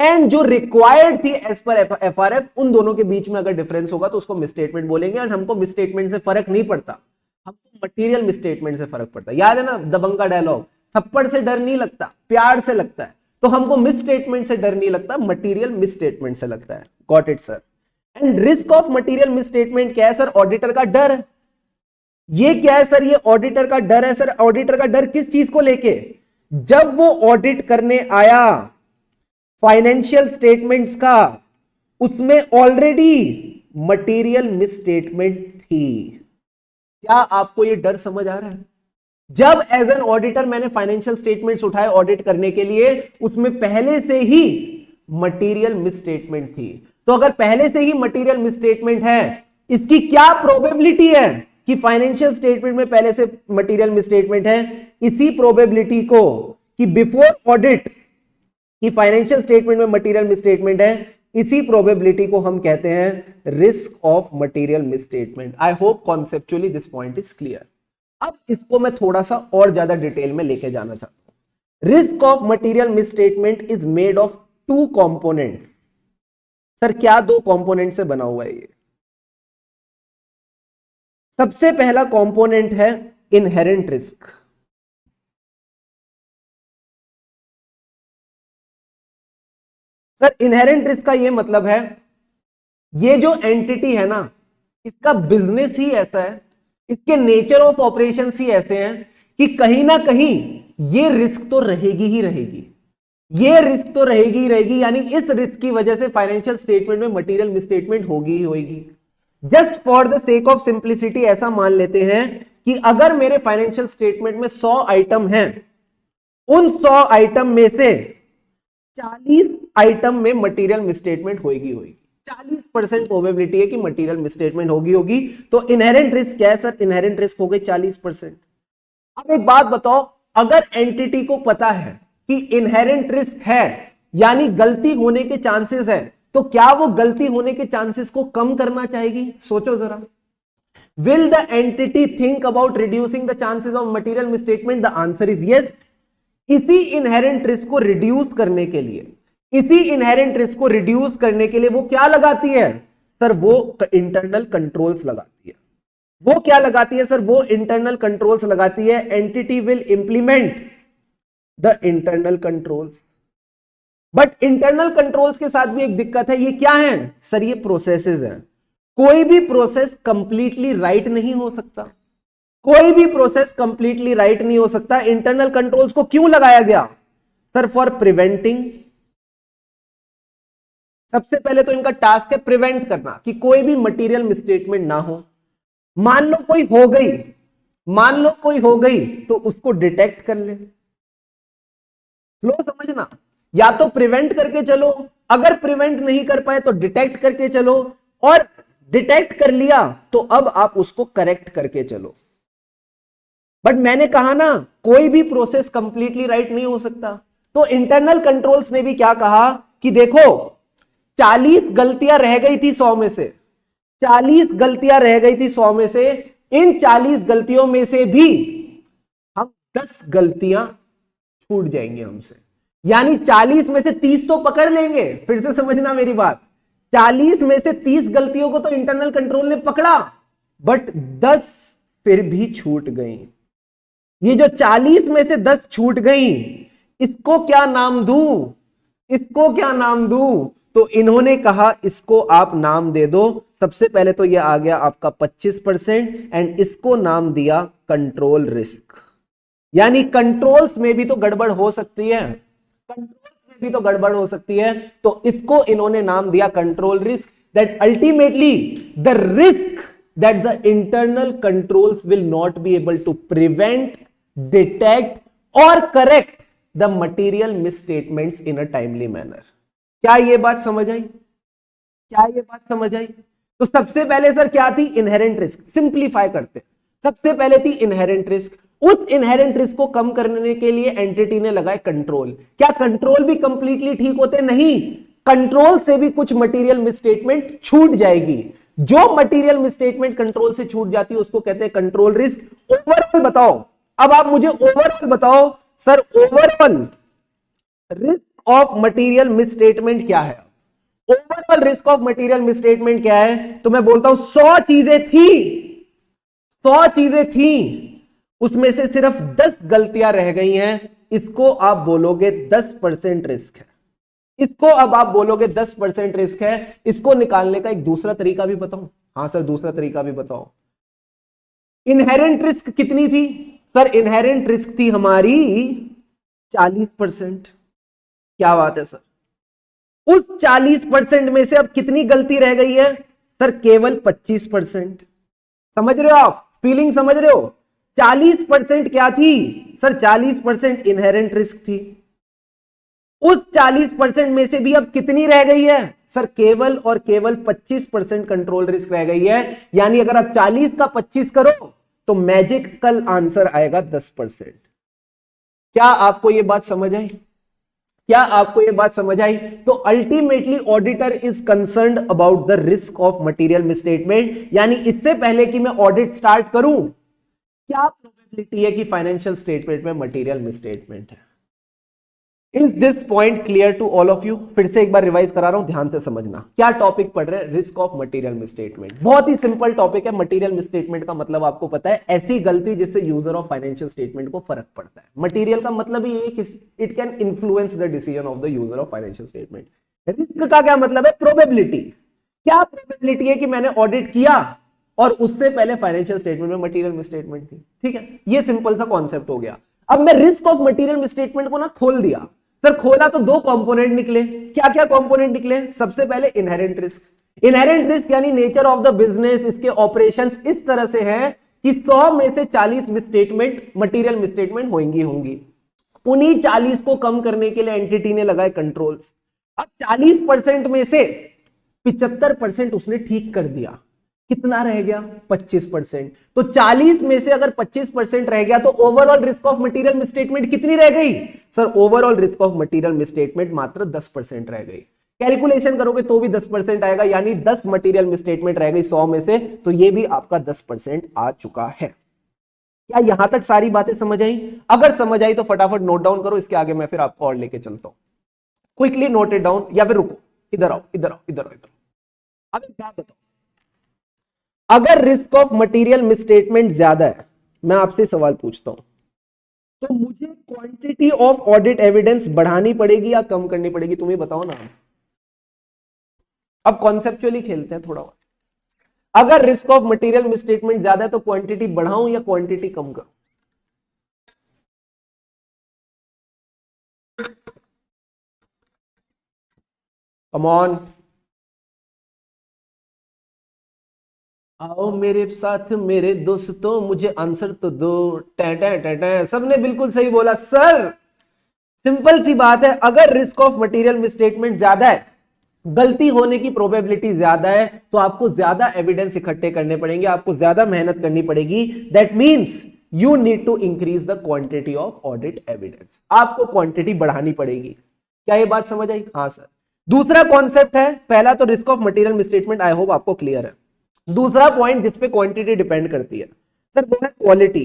एंड जो रिक्वायर्ड थी एज पर एफआरएफ, उन दोनों के बीच में अगर डिफरेंस होगा तो उसको मिसस्टेटमेंट बोलेंगे। और हमको मिसस्टेटमेंट से फर्क नहीं पड़ता, हमको मटेरियल मिसस्टेटमेंट से फर्क पड़ता है। याद है ना दबंग का डायलॉग, थप्पड़ से डर नहीं लगता, प्यार से लगता है। तो हमको मिसस्टेटमेंट से डर नहीं लगता, मटेरियल मिसस्टेटमेंट से लगता है। Got it sir. And risk of material misstatement क्या है सर? ऑडिटर का डर है। ये क्या है सर? ये ऑडिटर का डर है सर। ऑडिटर का डर किस चीज को लेके? जब वो ऑडिट करने आया फाइनेंशियल स्टेटमेंट्स का, उसमें ऑलरेडी मटेरियल मिसस्टेटमेंट थी। क्या आपको ये डर समझ आ रहा है? जब एज एन ऑडिटर मैंने फाइनेंशियल स्टेटमेंट्स उठाए ऑडिट करने के लिए, उसमें पहले से ही मटेरियल मिसस्टेटमेंट थी। तो अगर पहले से ही मटेरियल मिसस्टेटमेंट है इसकी क्या प्रोबेबिलिटी है कि फाइनेंशियल स्टेटमेंट में पहले से मटेरियल मिसस्टेटमेंट है? इसी प्रोबेबिलिटी को कि बिफोर ऑडिट कि फाइनेंशियल स्टेटमेंट में मटेरियल मिसस्टेटमेंट है, इसी प्रोबेबिलिटी को हम कहते हैं risk of material misstatement. I hope conceptually this point is clear. अब इसको मैं थोड़ा सा और ज्यादा डिटेल में लेके जाना चाहता हूं। Risk of material misstatement is made of two component. Sir क्या दो कंपोनेंट से बना हुआ है ये? सबसे पहला कंपोनेंट है inherent risk. Sir inherent risk का ये मतलब है, ये जो एंटिटी है ना, इसका बिजनेस ही ऐसा है, इसके नेचर ऑफ ऑपरेशंस ही ऐसे हैं कि कहीं ना कहीं ये रिस्क तो रहेगी ही रहेगी, ये रिस्क तो रहेगी ही रहेगी। यानी इस रिस्क की वजह से फाइनेंशियल स्टेटमेंट में मटेरियल मिसस्टेटमेंट होगी ही होगी। Just for the sake of simplicity ऐसा मान लेते हैं कि अगर मेरे फाइनेंशियल स्टेटमेंट में 100 आइटम हैं, उन 100 आइटम में से 40 आइटम में मटेरियल मिसस्टेटमेंट होगी होगी। 40% प्रोबेबिलिटी है कि मटेरियल मिसस्टेटमेंट होगी होगी। तो इनहेरेंट रिस्क क्या है सर? इनहेरेंट रिस्क हो गई 40%। अब एक बात बताओ, अगर एंटिटी को पता है कि इनहेरेंट रिस्क है यानी गलती होने के चांसेस है, तो क्या वो गलती होने के चांसेस को कम करना चाहेगी? सोचो जरा। Will the entity think about reducing the chances of material misstatement? The answer is yes. इसी इनहेरेंट रिस्क को रिड्यूस करने के लिए, इसी इनहेरेंट रिस्क को रिड्यूस करने के लिए वो क्या लगाती है सर? वो इंटरनल कंट्रोल्स लगाती है। वो क्या लगाती है सर? वो इंटरनल कंट्रोल्स लगाती है। Entity will implement the internal controls. But internal controls के साथ भी एक दिक्कत है। ये क्या है सर? ये प्रोसेसेस हैं। कोई भी प्रोसेस कंप्लीटली राइट नहीं हो सकता, कोई भी प्रोसेस कंप्लीटली राइट नहीं हो सकता। इंटरनल कंट्रोल्स को क्यों लगाया गया सर? For preventing. सबसे पहले तो इनका टास्क है प्रिवेंट करना कि कोई भी मटेरियल मिसस्टेटमेंट ना हो। मान लो कोई हो गई, मान लो कोई हो गई तो उसको डिटेक्ट कर ले। फ्लो समझना, या तो प्रिवेंट करके चलो, अगर प्रिवेंट नहीं कर पाए तो डिटेक्ट करके चलो, और डिटेक्ट कर लिया तो अब आप उसको करेक्ट करके चलो। बट मैंने कहा ना, कोई भी प्रोसेस कंप्लीटली राइट नहीं हो सकता। तो इंटरनल कंट्रोल्स ने भी क्या कहा कि देखो 40 गलतियां रह गई थी 100 में से, 40 गलतियां रह गई थी 100 में से, इन 40 गलतियों में से भी हम 10 गलतियां छूट जाएंगी हमसे। यानी 40 में से 30 तो पकड़ लेंगे। फिर से समझना मेरी बात, 40 में से 30 गलतियों को तो इंटरनल कंट्रोल ने पकड़ा, बट 10 फिर भी छूट गई। ये जो 40 में से 10 छूट गई, इसको क्या नाम दूं? इसको क्या नाम दूं? तो इन्होंने कहा इसको आप नाम दे दो। सबसे पहले तो ये आ गया आपका 25% एंड इसको नाम दिया कंट्रोल रिस्क। यानी कंट्रोल्स में भी तो गड़बड़ हो सकती है, कंट्रोल्स में भी तो गड़बड़ हो सकती है। तो इसको इन्होंने नाम दिया control risk. That ultimately the risk that the internal controls will not be able to prevent, detect or correct the material misstatements in a timely manner। क्या ये बात समझ आई? क्या ये बात समझ आई? तो सबसे पहले सर क्या थी? Inherent risk. सिंप्लीफाई करते, सबसे पहले थी इनहेरेंट रिस्क। उस इनहेरेंट रिस्क को कम करने के लिए एंटिटी ने लगाए कंट्रोल। क्या कंट्रोल भी कंप्लीटली ठीक होते? नहीं, कंट्रोल से भी कुछ मटेरियल मिसस्टेटमेंट छूट जाएगी। जो मटेरियल मिसस्टेटमेंट कंट्रोल से छूट जाती है उसको कहते हैं कंट्रोल रिस्क। ओवरऑल बताओ, अब आप मुझे ओवरऑल बताओ sir, overall risk of material misstatement क्या है? Overall risk of material misstatement क्या है? तो मैं बोलता हूं 100 चीजें थी, 100 चीजें थी, उसमें से सिर्फ 10 गलतियां रह गई हैं। इसको आप बोलोगे 10% रिस्क है। इसको अब आप बोलोगे 10% रिस्क है। इसको निकालने का एक दूसरा तरीका भी बताऊं? हां सर, दूसरा तरीका भी बताओ। इनहेरेंट रिस्क कितनी थी सर? इनहेरेंट रिस्क थी हमारी 40%। क्या बात है सर? उस 40% में से अब कितनी गलती रह गई है सर? केवल 25%। समझ रहे हो आप? फीलिंग समझ रहे हो? 40% क्या थी सर? 40% इनहेरेंट रिस्क थी। उस 40% में से भी अब कितनी रह गई है सर केवल और केवल 25% कंट्रोल रिस्क रह गई है, यानी अगर आप 40 का 25 करो तो मैजिकल आंसर आएगा 10%। क्या आपको यह बात समझ आई? क्या आपको यह बात समझ आई? तो ultimately auditor is concerned about the risk of material misstatement, यानी इससे पहले कि मैं ऑडिट स्टार्ट करूं, क्या प्रोबेबिलिटी है कि फाइनेंशियल स्टेटमेंट में मटेरियल मिसस्टेटमेंट है। Is this point clear to all of you? फिर से एक बार रिवाइज करा रहा हूं, ध्यान से समझना। क्या टॉपिक पढ़ रहे हैं? Risk of material misstatement. बहुत ही सिंपल टॉपिक है। मटेरियल मिसस्टेटमेंट का मतलब आपको पता है, ऐसी गलती जिससे यूजर ऑफ फाइनेंशियल स्टेटमेंट को फर्क पड़ता है। मटेरियल का मतलब ही it can influence the decision of the user of financial statement. Risk का क्या मतलब है? प्रोबेबिलिटी। क्या प्रोबेबिलिटी है कि मैंने ऑडिट किया और उससे पहले फाइनेंशियल स्टेटमेंट में मटेरियल मिसस्टेटमेंट थी। ठीक है, ये सिंपल सा कॉन्सेप्ट हो गया। अब मैं रिस्क ऑफ मटेरियल मिसस्टेटमेंट को ना खोल दिया। सर खोला तो दो कंपोनेंट निकले। क्या क्या कंपोनेंट निकले? सबसे पहले इनहेरेंट रिस्क। इनहेरेंट रिस्क यानी नेचर ऑफ द बिजनेस, इसके ऑपरेशंस इस तरह से है कि 100 में से 40 मिसस्टेटमेंट, मटेरियल मिसस्टेटमेंट होंगी। उन्हीं 40 को कम करने के लिए एंटिटी ने लगाए कंट्रोल्स। अब 40% में से 75% उसने ठीक कर दिया। कितना रह गया? 25%। तो 40 में से अगर 25% रह गया तो overall risk of material misstatement कितनी रह गई? Sir overall risk of material misstatement मात्र 10% रह गई। कैलकुलेशन करोगे तो भी 10% आएगा, यानी 10 मटेरियल मिसस्टेटमेंट रह गई 100 में से, तो ये भी आपका 10% आ चुका है। क्या यहां तक सारी बातें समझ आई? अगर समझ आई तो फटाफट नोट डाउन करो, इसके आगे मैं फिर आपको और लेके चलता हूं। क्विकली नोट इट डाउन, या फिर रुको, इधर आओ, इधर आओ, इधर आओ, इधर। अब क्या बताओ, अगर रिस्क ऑफ मटेरियल मिसस्टेटमेंट ज्यादा है, मैं आपसे सवाल पूछता हूं, तो मुझे क्वांटिटी ऑफ ऑडिट एविडेंस बढ़ानी पड़ेगी या कम करनी पड़ेगी? तुम ही बताओ ना। अब कॉन्सेप्चुअली खेलते हैं थोड़ा और। अगर रिस्क ऑफ मटेरियल मिसस्टेटमेंट ज्यादा है तो क्वांटिटी बढ़ाऊं या क्वांटिटी कम करूं? कम ऑन, आओ मेरे साथ मेरे दोस्तों, मुझे आंसर तो दो। सबने बिल्कुल सही बोला सर। सिंपल सी बात है, अगर रिस्क ऑफ मटेरियल मिसस्टेटमेंट ज्यादा है, गलती होने की प्रोबेबिलिटी ज्यादा है, तो आपको ज्यादा एविडेंस इकट्ठे करने पड़ेंगे, आपको ज्यादा मेहनत करनी पड़ेगी। That means you need to increase the quantity of audit evidence. आपको क्वांटिटी बढ़ानी पड़ेगी। क्या ये बात समझ आई? हाँ सर। दूसरा कॉन्सेप्ट है, पहला तो risk of material misstatement, I hope आपको क्लियर है। दूसरा पॉइंट जिसपे क्वांटिटी डिपेंड करती है सर, वो है quality.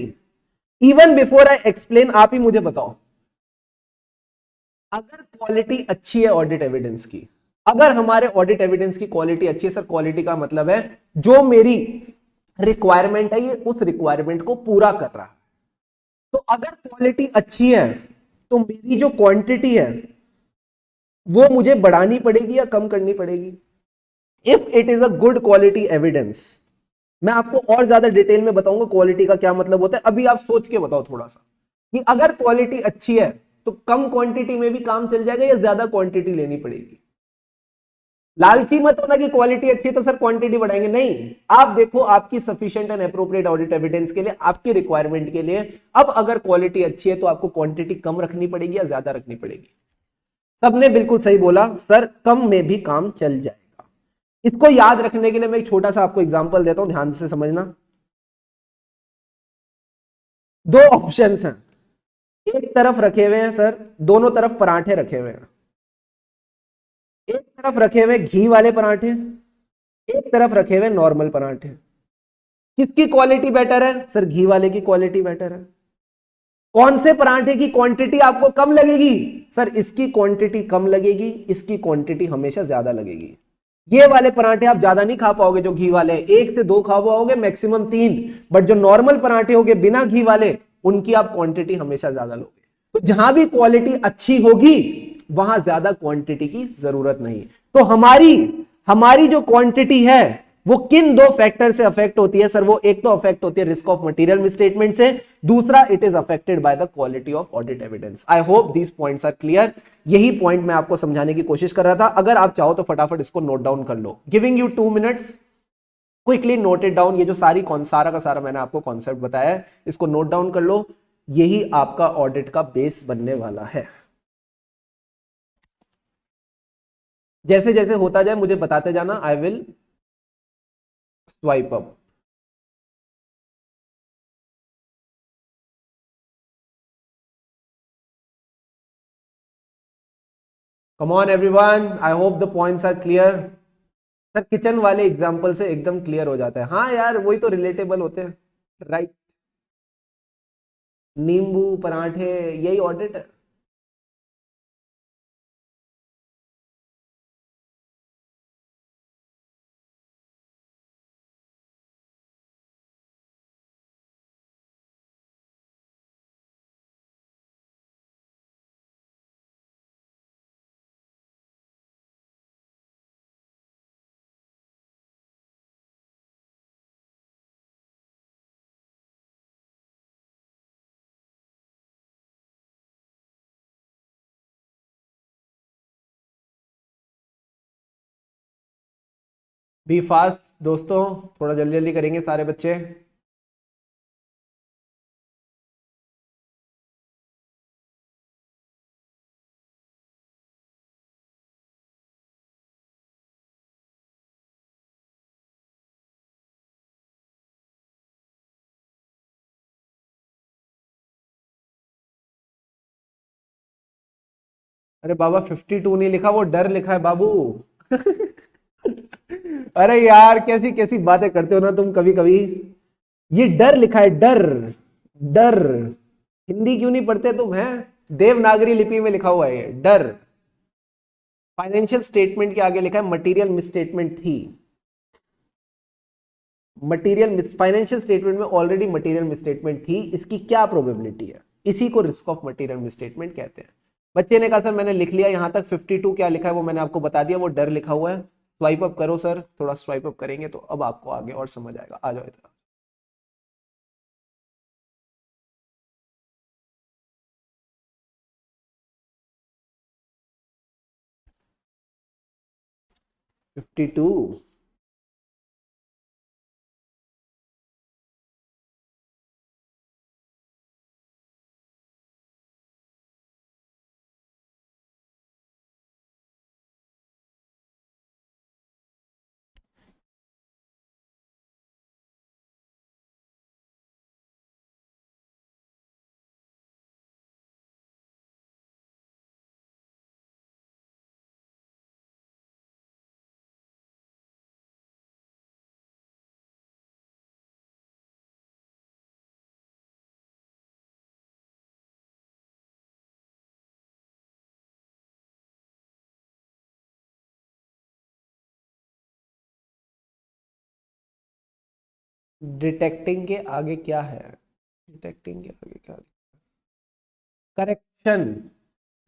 Even before I explain, आप ही मुझे बताओ, अगर क्वालिटी अच्छी है ऑडिट एविडेंस की, अगर हमारे ऑडिट एविडेंस की क्वालिटी अच्छी है, सर क्वालिटी का मतलब है जो मेरी रिक्वायरमेंट है ये उस रिक्वायरमेंट को पूरा कर रहा है। तो अगर क्वालिटी अच्छी है तो मेरी जो क्वांटिटी है वो मुझे बढ़ानी पड़ेगी या कम करनी पड़ेगी? If it is a good quality evidence, मैं आपको और ज्यादा डिटेल में बताऊंगा क्वालिटी का क्या मतलब होता है। अभी आप सोच के बताओ थोड़ा सा कि अगर क्वालिटी अच्छी है तो कम क्वांटिटी में भी काम चल जाएगा या ज्यादा क्वांटिटी लेनी पड़ेगी? लालची मत होना कि क्वालिटी अच्छी है तो सर क्वांटिटी बढ़ाएंगे, नहीं। आप देखो आपकी sufficient and appropriate audit evidence के लिए, आपकी रिक्वायरमेंट के लिए, अब अगर क्वालिटी अच्छी है तो आपको क्वांटिटी कम रखनी पड़ेगी या ज्यादा रखनी पड़ेगी? सबने बिल्कुल सही बोला सर, कम में भी काम चल जाएगा। इसको याद रखने के लिए मैं एक छोटा सा आपको एग्जांपल देता हूं, ध्यान से समझना। दो ऑप्शंस हैं, एक तरफ रखे हुए हैं सर, दोनों तरफ पराठे रखे हुए हैं। एक तरफ रखे हुए घी वाले पराठे, एक तरफ रखे हुए नॉर्मल पराठे। किसकी क्वालिटी बेटर है? सर घी वाले की क्वालिटी बेटर है। कौन से पराठे की क्वांटिटी आपको कम लगेगी? सर इसकी क्वांटिटी कम लगेगी, इसकी क्वांटिटी हमेशा ज्यादा लगेगी। ये वाले पराठे आप ज्यादा नहीं खा पाओगे, जो घी वाले, 1 से 2 खा पाओगे, मैक्सिमम 3। बट जो नॉर्मल पराठे होंगे बिना घी वाले, उनकी आप क्वांटिटी हमेशा ज्यादा लोगे। तो जहां भी क्वालिटी अच्छी होगी वहां ज्यादा क्वांटिटी की जरूरत नहीं। तो हमारी जो क्वांटिटी है वो किन दो फैक्टर से अफेक्ट होती है सर? वो एक तो अफेक्ट होती है रिस्क ऑफ मटेरियल मिसस्टेटमेंट से, दूसरा it is affected by the quality of audit evidence. I hope these points are clear. यही पॉइंट मैं आपको समझाने की कोशिश कर रहा था। अगर आप चाहो तो फटाफट इसको नोट डाउन कर लो। Giving you 2 minutes, quickly note it down. ये जो सारा का सारा मैंने आपको कॉन्सेप्ट बताया है, इसको नोट डाउन कर लो। यही आपका ऑडिट का बेस बनने वाला है। जैसे जैसे होता जाए मुझे बताते जाना, I will swipe up. Come on everyone, I hope the points are clear. Sir kitchen वाले एग्जांपल से एकदम क्लियर हो जाता है। हाँ यार, वही तो रिलेटेबल होते हैं, राइट। नींबू पराठे, यही ऑडिट है। बी फास्ट दोस्तों, थोड़ा जल्दी जल्दी करेंगे सारे बच्चे। अरे बाबा 52 नहीं लिखा, वो डर लिखा है बाबू। अरे यार, कैसी कैसी बातें करते हो ना तुम कभी कभी। ये डर लिखा है, डर। डर। हिंदी क्यों नहीं पढ़ते तुम, हैं? देवनागरी लिपि में लिखा हुआ है ये डर। फाइनेंशियल स्टेटमेंट के आगे लिखा है मटेरियल मिसस्टेटमेंट थी। मटेरियल फाइनेंशियल स्टेटमेंट में ऑलरेडी मटेरियल मिसस्टेटमेंट थी, इसकी क्या प्रोबेबिलिटी है? इसी को रिस्क ऑफ मटेरियल मिसस्टेटमेंट कहते हैं। बच्चे ने कहा सर मैंने लिख लिया यहां तक, 52 क्या लिखा है वो मैंने आपको बता दिया, वो डर लिखा हुआ है। स्वाइप अप करो सर, थोड़ा स्वाइप अप करेंगे तो अब आपको आगे और समझ आएगा। आ जाओ इधर। Fifty to. डिटेक्टिंग के आगे क्या है? डिटेक्टिंग के आगे क्या? Correction.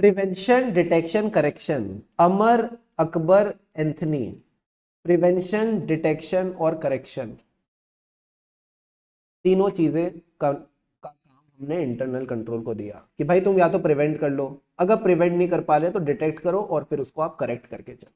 Prevention, detection, correction. Amar, Akbar, Anthony. Prevention, detection और करेक्शन, तीनों चीजें का काम हमने इंटरनल कंट्रोल को दिया कि भाई तुम या तो प्रिवेंट कर लो, अगर प्रिवेंट नहीं कर पा रहे तो डिटेक्ट करो और फिर उसको आप करेक्ट करके चलो।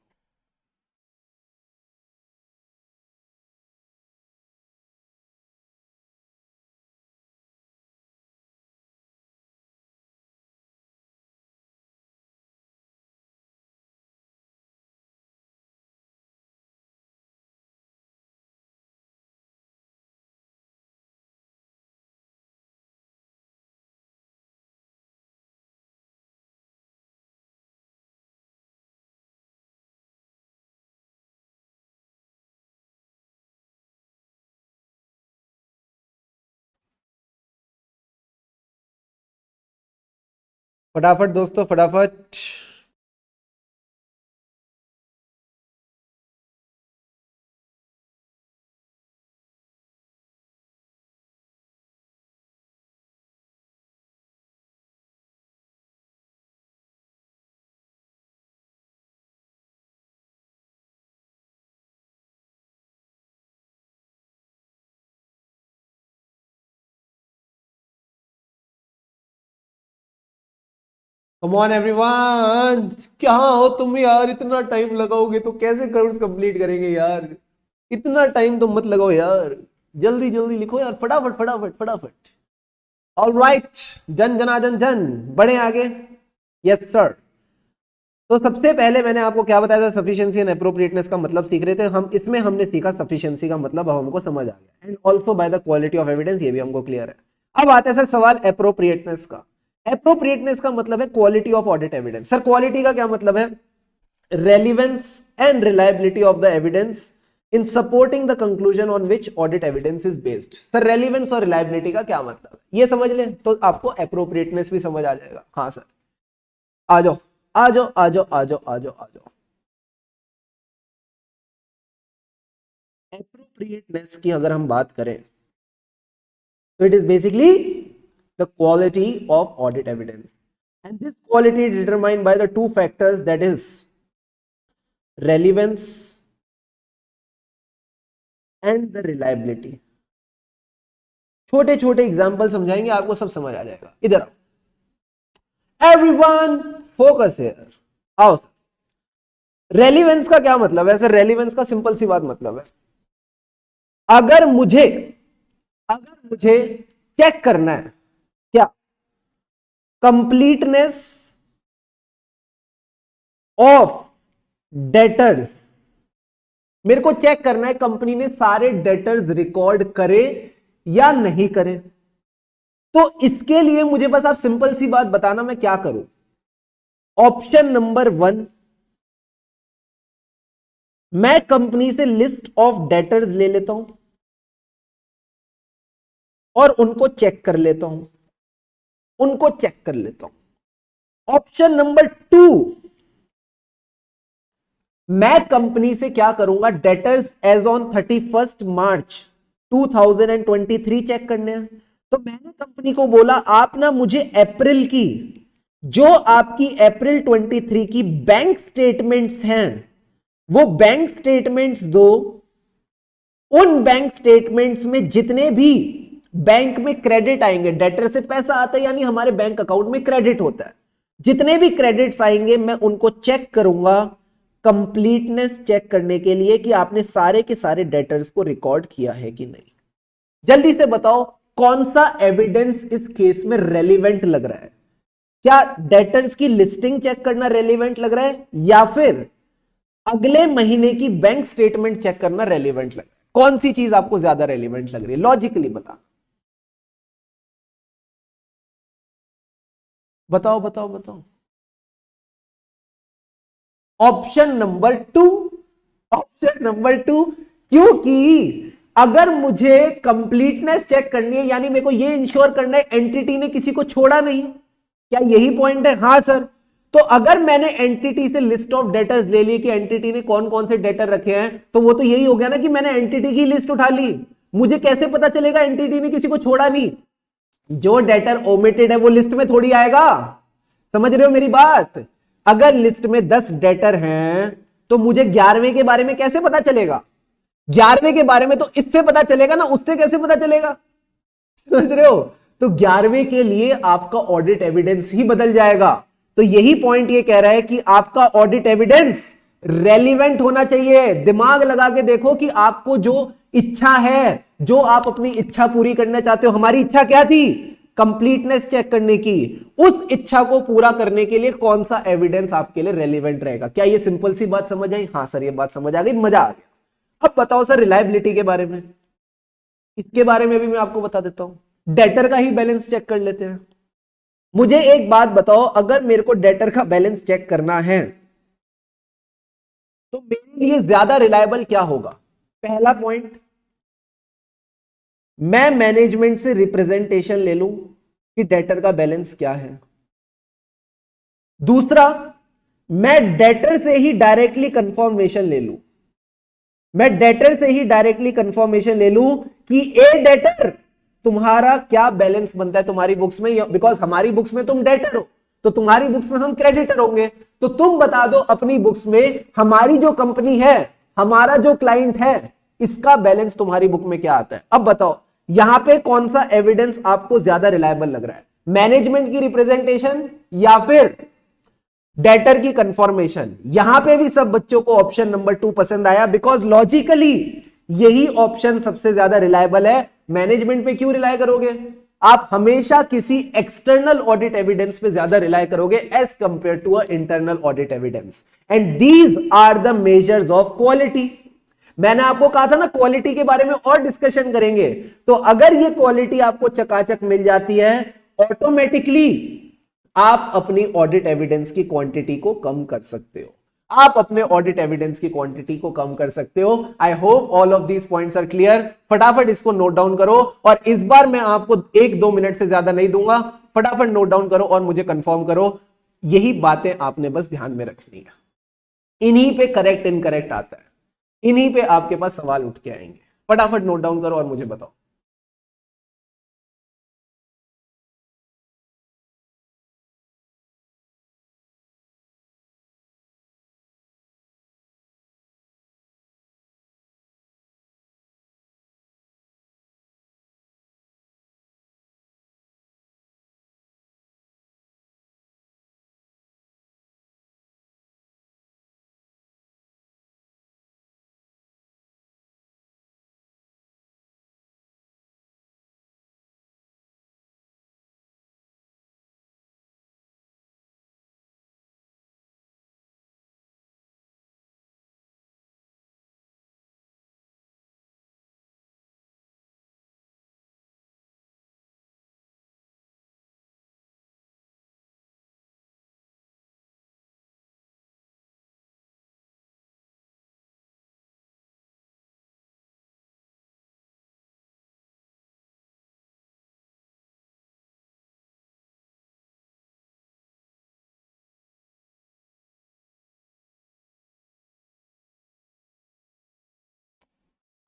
फटाफट दोस्तों, फटाफट। कम ऑन एवरीवन, क्या हो तुम यार, इतना टाइम लगाओगे तो कैसे कोर्स कंप्लीट करेंगे यार? इतना टाइम तो मत लगाओ यार, जल्दी जल्दी लिखो यार, फटाफट फटाफट फटाफट। ऑल राइट, जन जनाजन जन, बढ़े आगे। Yes sir. तो सबसे पहले मैंने आपको क्या बताया था, सफिशिएंसी एंड एप्रोप्रिएटनेस का मतलब सीख रहे थे हम, इसमें हमने सीखा सफिशिएंसी का मतलब, अब हमको समझ आ गया, and also bye the quality of evidence, ये भी हमको क्लियर है। अब आते हैं सर सवाल एप्रोप्रिएटनेस का। एप्रोप्रिएटनेस का मतलब है quality of audit evidence. Sir quality का क्या मतलब है? Relevance and reliability of the evidence in supporting the conclusion on which audit evidence is based. Sir relevance और रिलायबिलिटी का क्या मतलब है, ये समझ लें तो आपको एप्रोप्रिएटनेस भी समझ आ जाएगा। हाँ सर, आ जाओ आ जाओ आ जाओ आ जाओ आ जाओ आ जाओ। एप्रोप्रिएटनेस की अगर हम बात करें तो it is basically the quality of audit evidence, and this quality determined by the two factors, that is relevance and the reliability. छोटे छोटे एग्जाम्पल समझाएंगे, आपको सब समझ आ जाएगा। इधर आओ, एवरीवन फोकस हियर। आओ सर, रेलिवेंस का क्या मतलब है? सर रेलिवेंस का सिंपल सी बात मतलब है, अगर मुझे चेक करना है क्या कंप्लीटनेस ऑफ डेटर्स, मेरे को चेक करना है कंपनी ने सारे डेटर्स रिकॉर्ड करे या नहीं करे, तो इसके लिए मुझे बस आप सिंपल सी बात बताना मैं क्या करूं। ऑप्शन नंबर 1, मैं कंपनी से लिस्ट ऑफ डेटर्स ले लेता हूं और उनको चेक कर लेता हूं, ऑप्शन नंबर 2, मैं कंपनी से क्या करूंगा, debtors as on 31 March 2023 check करने हैं। तो मैंने कंपनी को बोला आप ना मुझे अप्रैल की, जो आपकी अप्रैल 23 की बैंक स्टेटमेंट्स हैं वो बैंक स्टेटमेंट्स दो। उन बैंक स्टेटमेंट्स में जितने भी बैंक में क्रेडिट आएंगे, डेटर से पैसा आता है यानी हमारे बैंक अकाउंट में क्रेडिट होता है, जितने भी क्रेडिट्स आएंगे मैं उनको चेक करूंगा कंप्लीटनेस चेक करने के लिए कि आपने सारे के सारे डेटर्स को रिकॉर्ड किया है कि नहीं। जल्दी से बताओ कौन सा एविडेंस इस केस में रेलिवेंट लग रहा है? क्या डेटर्स की लिस्टिंग चेक करना रेलिवेंट लग रहा है या फिर अगले महीने की बैंक स्टेटमेंट चेक करना रेलिवेंट लग रहा है? कौन सी चीज आपको ज्यादा रेलिवेंट लग रही है? लॉजिकली बताओ। ऑप्शन नंबर 2, क्योंकि अगर मुझे कंप्लीटनेस चेक करनी है यानी मेरे को ये इंश्योर करना है एंटिटी ने किसी को छोड़ा नहीं, क्या यही पॉइंट है? हाँ सर। तो अगर मैंने एंटिटी से लिस्ट ऑफ डेटर्स ले ली कि एंटिटी ने कौन कौन से डेटर रखे हैं, तो वो तो यही हो गया ना कि मैंने एंटिटी की लिस्ट उठा ली। मुझे कैसे पता चलेगा एंटिटी ने किसी को छोड़ा नहीं? जो डेटर ओमिटेड है वो लिस्ट में थोड़ी आएगा। समझ रहे हो मेरी बात? अगर लिस्ट में 10 डेटर हैं तो मुझे 11वें के बारे में कैसे पता चलेगा? 11वें के बारे में तो इससे पता चलेगा ना, उससे कैसे पता चलेगा? समझ रहे हो? तो 11वें के लिए आपका ऑडिट एविडेंस ही बदल जाएगा। तो यही पॉइंट ये कह रहा है कि आपका ऑडिट एविडेंस रेलिवेंट होना चाहिए। दिमाग लगा के देखो कि आपको जो इच्छा है, जो आप अपनी इच्छा पूरी करना चाहते हो, हमारी इच्छा क्या थी? कंप्लीटनेस चेक करने की। उस इच्छा को पूरा करने के लिए कौन सा एविडेंस आपके लिए रेलिवेंट रहेगा? क्या ये सिंपल सी बात समझ आई? हाँ सर ये बात समझ आ गई, मजा आ गया। अब बताओ सर रिलायबिलिटी के बारे में, इसके बारे में भी मैं आपको बता देता हूं। डेटर का ही बैलेंस चेक कर लेते हैं। मुझे एक बात बताओ, अगर मेरे को डेटर का बैलेंस चेक करना है तो मेरे लिए ज्यादा रिलायबल क्या होगा? पहला पॉइंट, मैं मैनेजमेंट से रिप्रेजेंटेशन ले लूं कि डेटर का बैलेंस क्या है। दूसरा, मैं डेटर से ही डायरेक्टली कंफर्मेशन ले लूं कि ए डेटर तुम्हारा क्या बैलेंस बनता है तुम्हारी बुक्स में, बिकॉज हमारी बुक्स में तुम डेटर हो तो तुम्हारी बुक्स में हम क्रेडिटर होंगे। तो तुम बता दो अपनी बुक्स में हमारी जो कंपनी है, हमारा जो क्लाइंट है, इसका बैलेंस तुम्हारी बुक में क्या आता है। अब बताओ यहां पे कौन सा एविडेंस आपको ज्यादा रिलायबल लग रहा है? मैनेजमेंट की रिप्रेजेंटेशन या फिर डेटर की कंफर्मेशन? यहां पे भी सब बच्चों को ऑप्शन नंबर 2 पसंद आया, बिकॉज लॉजिकली यही ऑप्शन सबसे ज्यादा रिलायबल है। मैनेजमेंट पे क्यों रिलाय करोगे? आप हमेशा किसी एक्सटर्नल ऑडिट एविडेंस पे ज्यादा रिलाय करोगे as compare to a internal audit evidence, and these are the measures of quality. मैंने आपको कहा था ना क्वालिटी के बारे में और डिस्कशन करेंगे, तो अगर ये क्वालिटी आपको चकाचक मिल जाती है, ऑटोमेटिकली आप अपनी ऑडिट एविडेंस की क्वांटिटी को कम कर सकते हो, आप अपने ऑडिट एविडेंस की क्वांटिटी को कम कर सकते हो। I hope all of these points are clear. फटाफट इसको नोट डाउन करो, और इस बार मैं आपको 1-2 मिनट से ज्यादा नहीं दूंगा, फटाफट नोट डाउन करो और मुझे कंफर्म करो। यही बातें आपने बस ध्यान में रखनी है, इन्हीं पे करेक्ट इनकरेक्ट आता है, इन्हीं पे आपके पास सवाल उठ के आएंगे। फटाफट नोट डाउन करो और मुझे बताओ।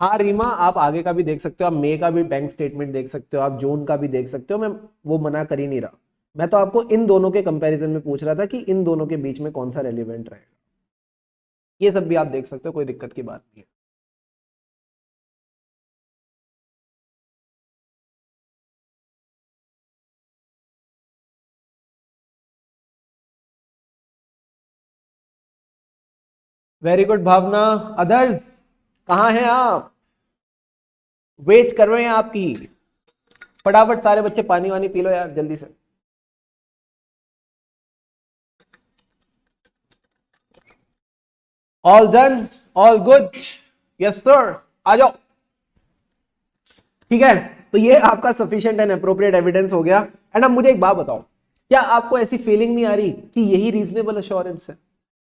हाँ रीमा, आप आगे का भी देख सकते हो, आप मई का भी बैंक स्टेटमेंट देख सकते हो, आप जून का भी देख सकते हो, मैं वो मना कर ही नहीं रहा। मैं तो आपको इन दोनों के कंपैरिजन में पूछ रहा था कि इन दोनों के बीच में कौन सा रेलिवेंट रहेगा। ये सब भी आप देख सकते हो, कोई दिक्कत की बात नहीं है। वेरी गुड भावना। अदर्स कहाँ हैं आप? वेट कर रहे हैं आपकी। फटाफट सारे बच्चे पानी वानी पी लो यार जल्दी से। All done, all good, yes sir, आ जाओ। ठीक है, तो ये आपका सफिशिएंट एंड अप्रोप्रिएट एविडेंस हो गया। एंड अब मुझे एक बात बताओ, क्या आपको ऐसी फीलिंग नहीं आ रही कि यही रीजनेबल अश्योरेंस है?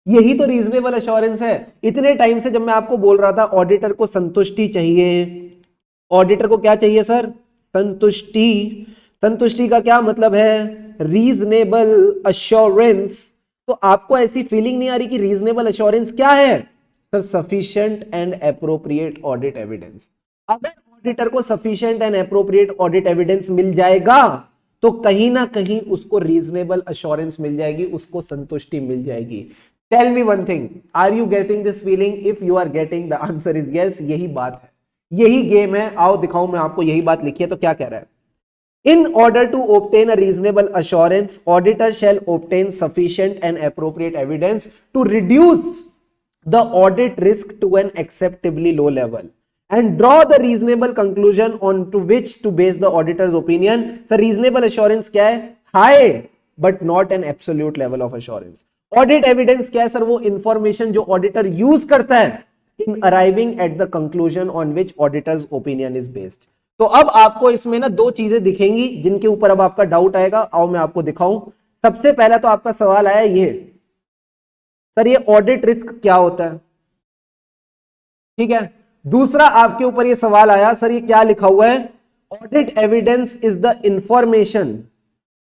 यही तो रीजनेबल अश्योरेंस है। इतने टाइम से जब मैं आपको बोल रहा था ऑडिटर को संतुष्टि चाहिए, ऑडिटर को क्या चाहिए सर? संतुष्टि। संतुष्टि का क्या मतलब है? Reasonable assurance. तो आपको ऐसी फीलिंग नहीं आ रही कि रीजनेबल अश्योरेंस क्या है sir? Sufficient and appropriate audit evidence. अगर ऑडिटर को sufficient and appropriate audit evidence मिल जाएगा तो कहीं ना कहीं उसको रीजनेबल अश्योरेंस मिल जाएगी, उसको संतुष्टि मिल जाएगी। Tell me one thing, are you getting this feeling? If you are getting, the answer is yes. यही बात है, यही गेम है। आओ दिखाऊं मैं आपको, यही बात लिखी है। तो क्या कह रहा है? In order to obtain a reasonable assurance, auditor shall obtain sufficient and appropriate evidence to reduce the audit risk to an acceptably low level and draw the reasonable conclusion on to which to base the auditor's opinion. So reasonable assurance क्या है? High but not an absolute level of assurance. Audit evidence क्या है सर? वो information जो auditor use करता है in arriving at the conclusion on which auditor's opinion is based. तो अब आपको इसमें ना दो चीजें दिखेंगी जिनके ऊपर अब आपका डाउट आएगा। आओ मैं आपको दिखाऊं। सबसे पहला तो आपका सवाल आया ये, सर ये ऑडिट रिस्क क्या होता है? ठीक है। दूसरा आपके ऊपर ये सवाल आया, सर ये क्या लिखा हुआ है? Audit evidence is the information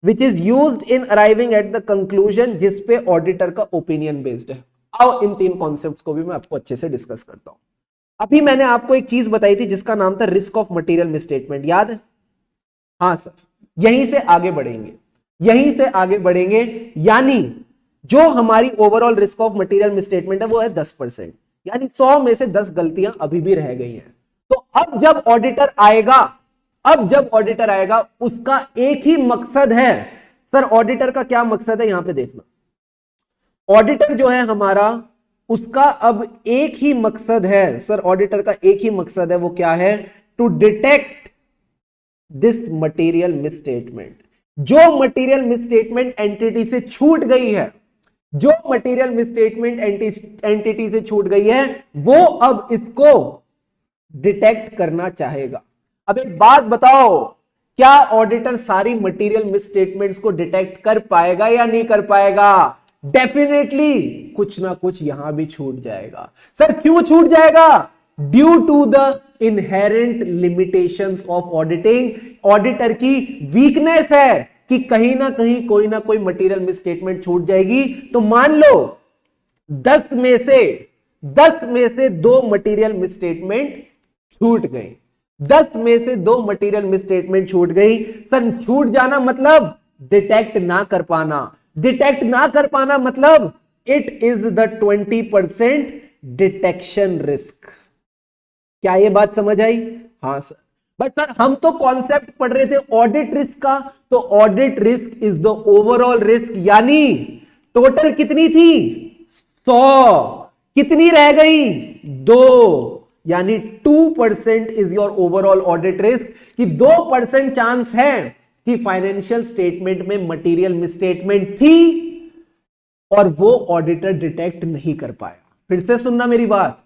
which is used in arriving at the conclusion जिस पे ऑडिटर का ओपिनियन बेस्ड है। आओ इन तीन कॉन्सेप्ट्स को भी मैं आपको अच्छे से डिस्कस करता हूं। अभी मैंने आपको एक चीज बताई थी जिसका नाम था रिस्क ऑफ मटेरियल मिसस्टेटमेंट, याद है? हाँ सर, यहीं से आगे बढ़ेंगे, यहीं से आगे बढ़ेंगे। यानी जो हमारी overall risk of material misstatement है वो है 10%, यानी 100 में से 10 गलतियां अभी भी रह गई हैं। तो अब जब ऑडिटर आएगा, अब जब ऑडिटर आएगा उसका एक ही मकसद है। सर ऑडिटर का क्या मकसद है? यहां पे देखना, ऑडिटर जो है हमारा, उसका अब एक ही मकसद है। सर ऑडिटर का एक ही मकसद है, वो क्या है? To detect this material misstatement, जो मटेरियल मिसस्टेटमेंट एंटिटी से छूट गई है, जो मटेरियल मिसस्टेटमेंट एंटिटी से छूट गई है, वो अब इसको डिटेक्ट करना चाहेगा। अब एक बात बताओ, क्या ऑडिटर सारी मटेरियल मिसस्टेटमेंट्स को डिटेक्ट कर पाएगा या नहीं कर पाएगा? डेफिनेटली कुछ ना कुछ यहां भी छूट जाएगा। सर क्यों छूट जाएगा? Due to the inherent limitations of auditing. Auditor की वीकनेस है कि कहीं ना कहीं कोई ना कोई मटेरियल मिसस्टेटमेंट छूट जाएगी। तो मान लो 10 में से 2 मटेरियल मिसस्टेटमेंट छूट गई, 10 में से 2 मटेरियल मिसस्टेटमेंट छूट गई। सर छूट जाना मतलब डिटेक्ट ना कर पाना, डिटेक्ट ना कर पाना मतलब it is the 20% detection risk. क्या ये बात समझ आई? हाँ सर। बट सर हम तो कॉन्सेप्ट पढ़ रहे थे ऑडिट रिस्क का, तो audit risk is the overall risk, यानी टोटल कितनी थी? 100, कितनी रह गई? 2, यानी 2% is your overall audit risk. कि 2% चांस है कि फाइनेंशियल स्टेटमेंट में मटेरियल मिसस्टेटमेंट थी और वो ऑडिटर डिटेक्ट नहीं कर पाया। फिर से सुनना मेरी बात,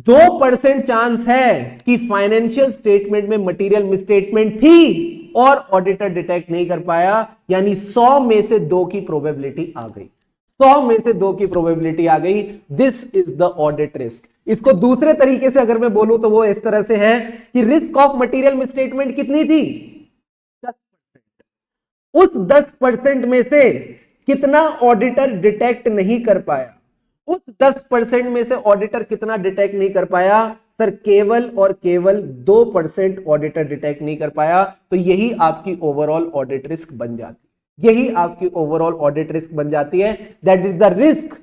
2% चांस है कि फाइनेंशियल स्टेटमेंट में मटेरियल मिसस्टेटमेंट थी और ऑडिटर डिटेक्ट नहीं कर पाया, यानी 100 में से 2 की प्रोबेबिलिटी आ गई, 100 में से 2 की प्रोबेबिलिटी आ गई। This is the audit risk. इसको दूसरे तरीके से अगर मैं बोलूं तो वो इस तरह से है कि रिस्क ऑफ मटेरियल मिसस्टेटमेंट कितनी थी? 10%। उस 10% में से कितना ऑडिटर डिटेक्ट नहीं कर पाया? उस 10% में से ऑडिटर कितना डिटेक्ट नहीं कर पाया? सर केवल और केवल 2% ऑडिटर डिटेक्ट नहीं कर पाया। तो यही आपकी ओवरऑल ऑडिट रिस्क बन जाती है, यही आपकी ओवरऑल ऑडिट रिस्क बन जाती है। दैट इज द रिस्क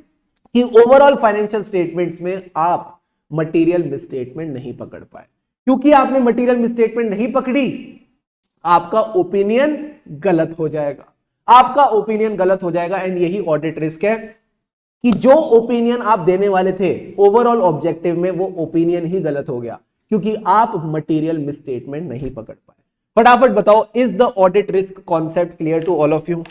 कि ओवरऑल फाइनेंशियल स्टेटमेंट्स में आप मटेरियल मिसस्टेटमेंट नहीं पकड़ पाए। क्योंकि आपने मटेरियल मिसस्टेटमेंट नहीं पकड़ी, आपका ओपिनियन गलत हो जाएगा, आपका ओपिनियन गलत हो जाएगा। एंड यही ऑडिट रिस्क है कि जो ओपिनियन आप देने वाले थे ओवरऑल ऑब्जेक्टिव में, वो ओपिनियन ही गलत हो गया क्योंकि आप मटेरियल मिसस्टेटमेंट नहीं पकड़ पाए। फटाफट बताओ, is the audit risk concept clear to all of you?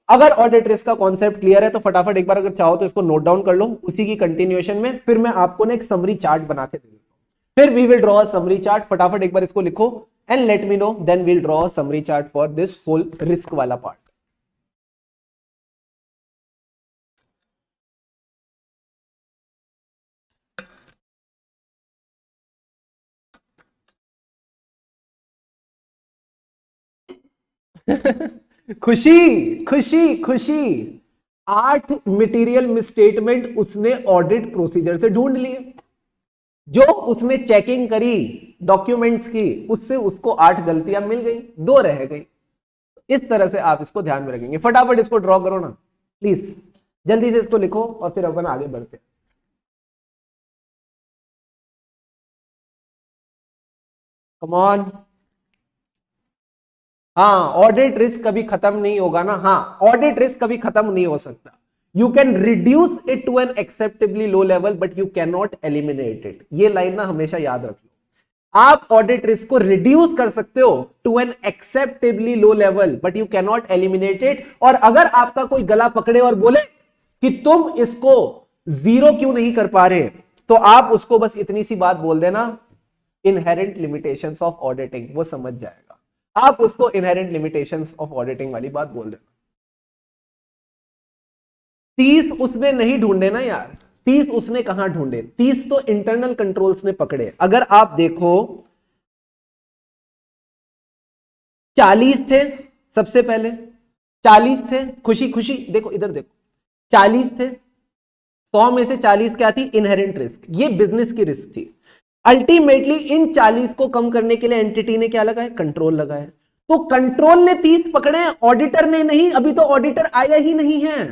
अगर ऑडिट रिस्क का कॉन्सेप्ट क्लियर है तो फटाफट एक बार अगर चाहो तो इसको नोट डाउन कर लो। उसी की कंटिन्यूएशन में फिर मैं आपको ना एक समरी चार्ट बना के दे देता हूं, फिर we will draw a summary chart. फटाफट एक बार इसको लिखो and let me know, then we'll draw a summary chart for this full risk वाला पार्ट। खुशी खुशी खुशी, 8 मटेरियल मिसस्टेटमेंट उसने ऑडिट प्रोसीजर से ढूंढ लिए। जो उसने चेकिंग करी डॉक्यूमेंट्स की, उससे उसको 8 गलतियां मिल गई, 2 रह गई। इस तरह से आप इसको ध्यान में रखेंगे। फटाफट इसको ड्रॉ करो ना प्लीज, जल्दी से इसको लिखो और फिर अपन आगे बढ़ते हैं। Come on. हाँ, ऑडिट रिस्क कभी खत्म नहीं होगा ना। हाँ, ऑडिट रिस्क कभी खत्म नहीं हो सकता। You can reduce it to an acceptably low level but you can not eliminate it. ये लाइन ना हमेशा याद रखो। आप ऑडिट रिस्क को रिड्यूस कर सकते हो to an acceptably low level but you can not eliminate it. और अगर आपका कोई गला पकड़े और बोले कि तुम इसको 0 क्यों नहीं कर पा रहे, तो आप उसको बस इतनी सी बात बोल देना, इनहेरेंट लिमिटेशंस ऑफ ऑडिटिंग, वो समझ जाएगा। आप उसको इनहेरेंट लिमिटेशंस ऑफ ऑडिटिंग वाली बात बोल देना। 30 उसने नहीं ढूंढे ना यार, 30 उसने कहां ढूंढे? 30 तो इंटरनल कंट्रोल्स ने पकड़े। अगर आप देखो 40 थे सबसे पहले, 40 थे। खुशी खुशी देखो, इधर देखो, 40 थे। 100 में से 40 क्या थी? इनहेरेंट रिस्क, ये बिजनेस की रिस्क थी। अल्टीमेटली इन 40 को कम करने के लिए एंटिटी ने क्या लगाया? कंट्रोल लगाया। तो कंट्रोल ने 30 पकड़े, ऑडिटर ने नहीं। अभी तो ऑडिटर आया ही नहीं है।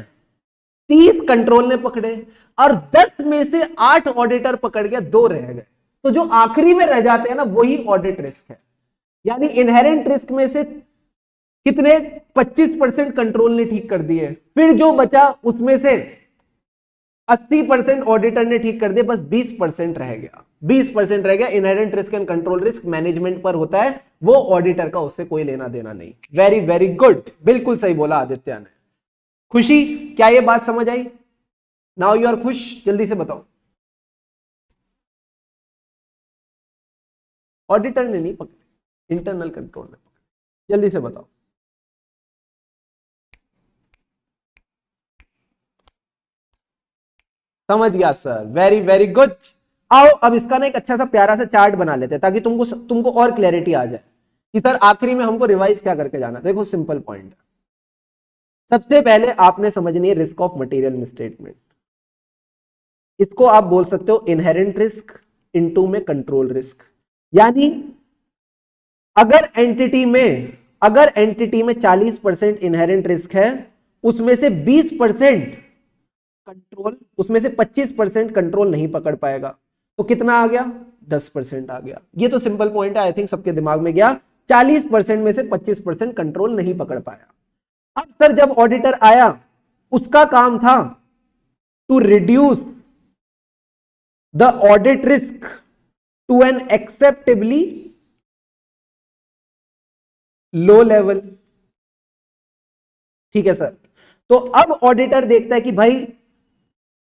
30 कंट्रोल ने पकड़े और 10 में से 8 ऑडिटर पकड़ गया, 2 रह गए। तो जो आखिरी में रह जाते हैं ना, वही ऑडिट रिस्क है। यानी इनहेरेंट रिस्क में से कितने? 25% कंट्रोल ने ठीक कर दिए। फिर जो बचा उसमें से 80% ऑडिटर ने ठीक कर दिया, बस 20% रह गया। 20% रह गया, inherent risk and control risk management पर होता है, वो ऑडिटर का उससे कोई लेना देना नहीं। वेरी वेरी गुड, बिल्कुल सही बोला आदित्य ने। खुशी, क्या ये बात समझ आई? नाउ यू आर खुश, जल्दी से बताओ। ऑडिटर ने नहीं पकड़े, इंटरनल कंट्रोल ने पकड़े, जल्दी से बताओ। समझ गया सर, वेरी वेरी गुड। आओ अब इसका ना एक अच्छा सा प्यारा सा चार्ट बना लेते हैं ताकि तुमको और क्लैरिटी आ जाए कि सर आखिरी में हमको रिवाइज क्या करके जाना। देखो सिंपल पॉइंट, सबसे पहले आपने समझनी है रिस्क ऑफ मटेरियल मिसस्टेटमेंट। इसको आप बोल सकते हो इनहेरेंट रिस्क इनटू में कंट्रोल रिस्क। यानी अगर एंटिटी में 40% इनहेरेंट रिस्क है, उसमें से 20% कंट्रोल, उसमें से 25% कंट्रोल नहीं पकड़ पाएगा, तो कितना आ गया? 10% आ गया। ये तो सिंपल पॉइंट है, आई थिंक सबके दिमाग में गया। 40% में से 25% कंट्रोल नहीं पकड़ पाया। अब सर जब ऑडिटर आया, उसका काम था to reduce the audit risk to an acceptably low level. ठीक है सर, तो अब ऑडिटर देखता है कि भाई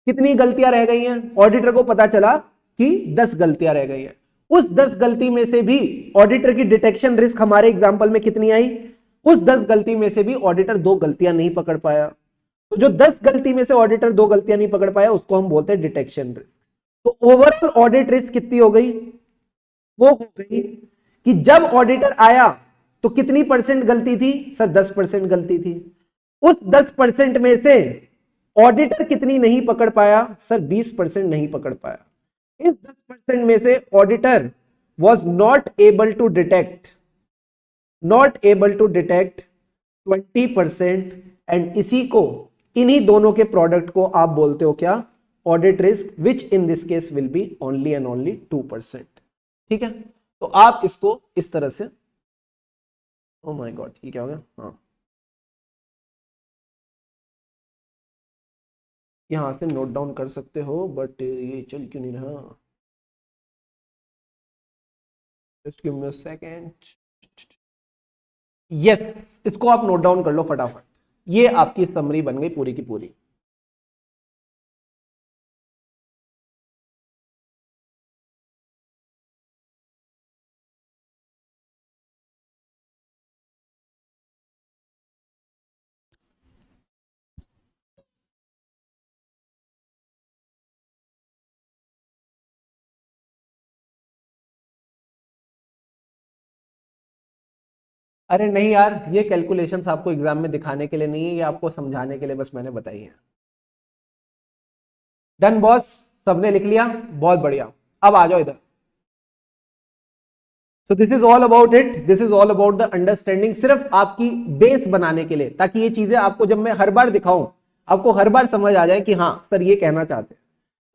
कितनी गलतियां रह गई हैं। ऑडिटर को पता चला कि 10 गलतियां रह गई हैं। उस 10 गलती में से भी ऑडिटर की डिटेक्शन रिस्क हमारे एग्जांपल में कितनी आई? उस 10 गलती में से भी ऑडिटर 2 गलतियां नहीं पकड़ पाया। तो जो 10 गलती में से ऑडिटर 2 गलतियां नहीं पकड़ पाया, उसको हम बोलते हैं डिटेक्शन रिस्क। तो ओवरऑल ऑडिट रिस्क कितनी हो गई? वो हो गई कि जब ऑडिटर आया तो कितनी परसेंट गलती थी? सर 10% गलती थी। उस 10% में से ऑडिटर कितनी नहीं पकड़ पाया? सर 20% नहीं पकड़ पाया। इस 10% में से auditor was not able to detect 20%, and इसी को, इन्हीं दोनों के प्रोडक्ट को आप बोलते हो क्या? Audit risk, which in this case will be only and only 2%। ठीक है, तो आप इसको इस तरह से, ओ माय गॉड ये क्या हो गया? हाँ, यहां से नोट डाउन कर सकते हो, बट ये चल क्यों नहीं रहा? Just give me a second. Yes, इसको आप नोट डाउन कर लो फटाफट। ये आपकी समरी बन गई पूरी की पूरी। अरे नहीं यार, ये कैलकुलेशंस आपको एग्जाम में दिखाने के लिए नहीं है, ये आपको समझाने के लिए बस मैंने बताई है। डन बॉस, सबने लिख लिया, बहुत बढ़िया। अब आ जाओ इधर। So this is all about it, this is all about the understanding, सिर्फ आपकी बेस बनाने के लिए, ताकि ये चीजें आपको जब मैं हर बार दिखाऊं, आपको हर बार समझ आ जाए कि हाँ सर ये कहना चाहते हैं।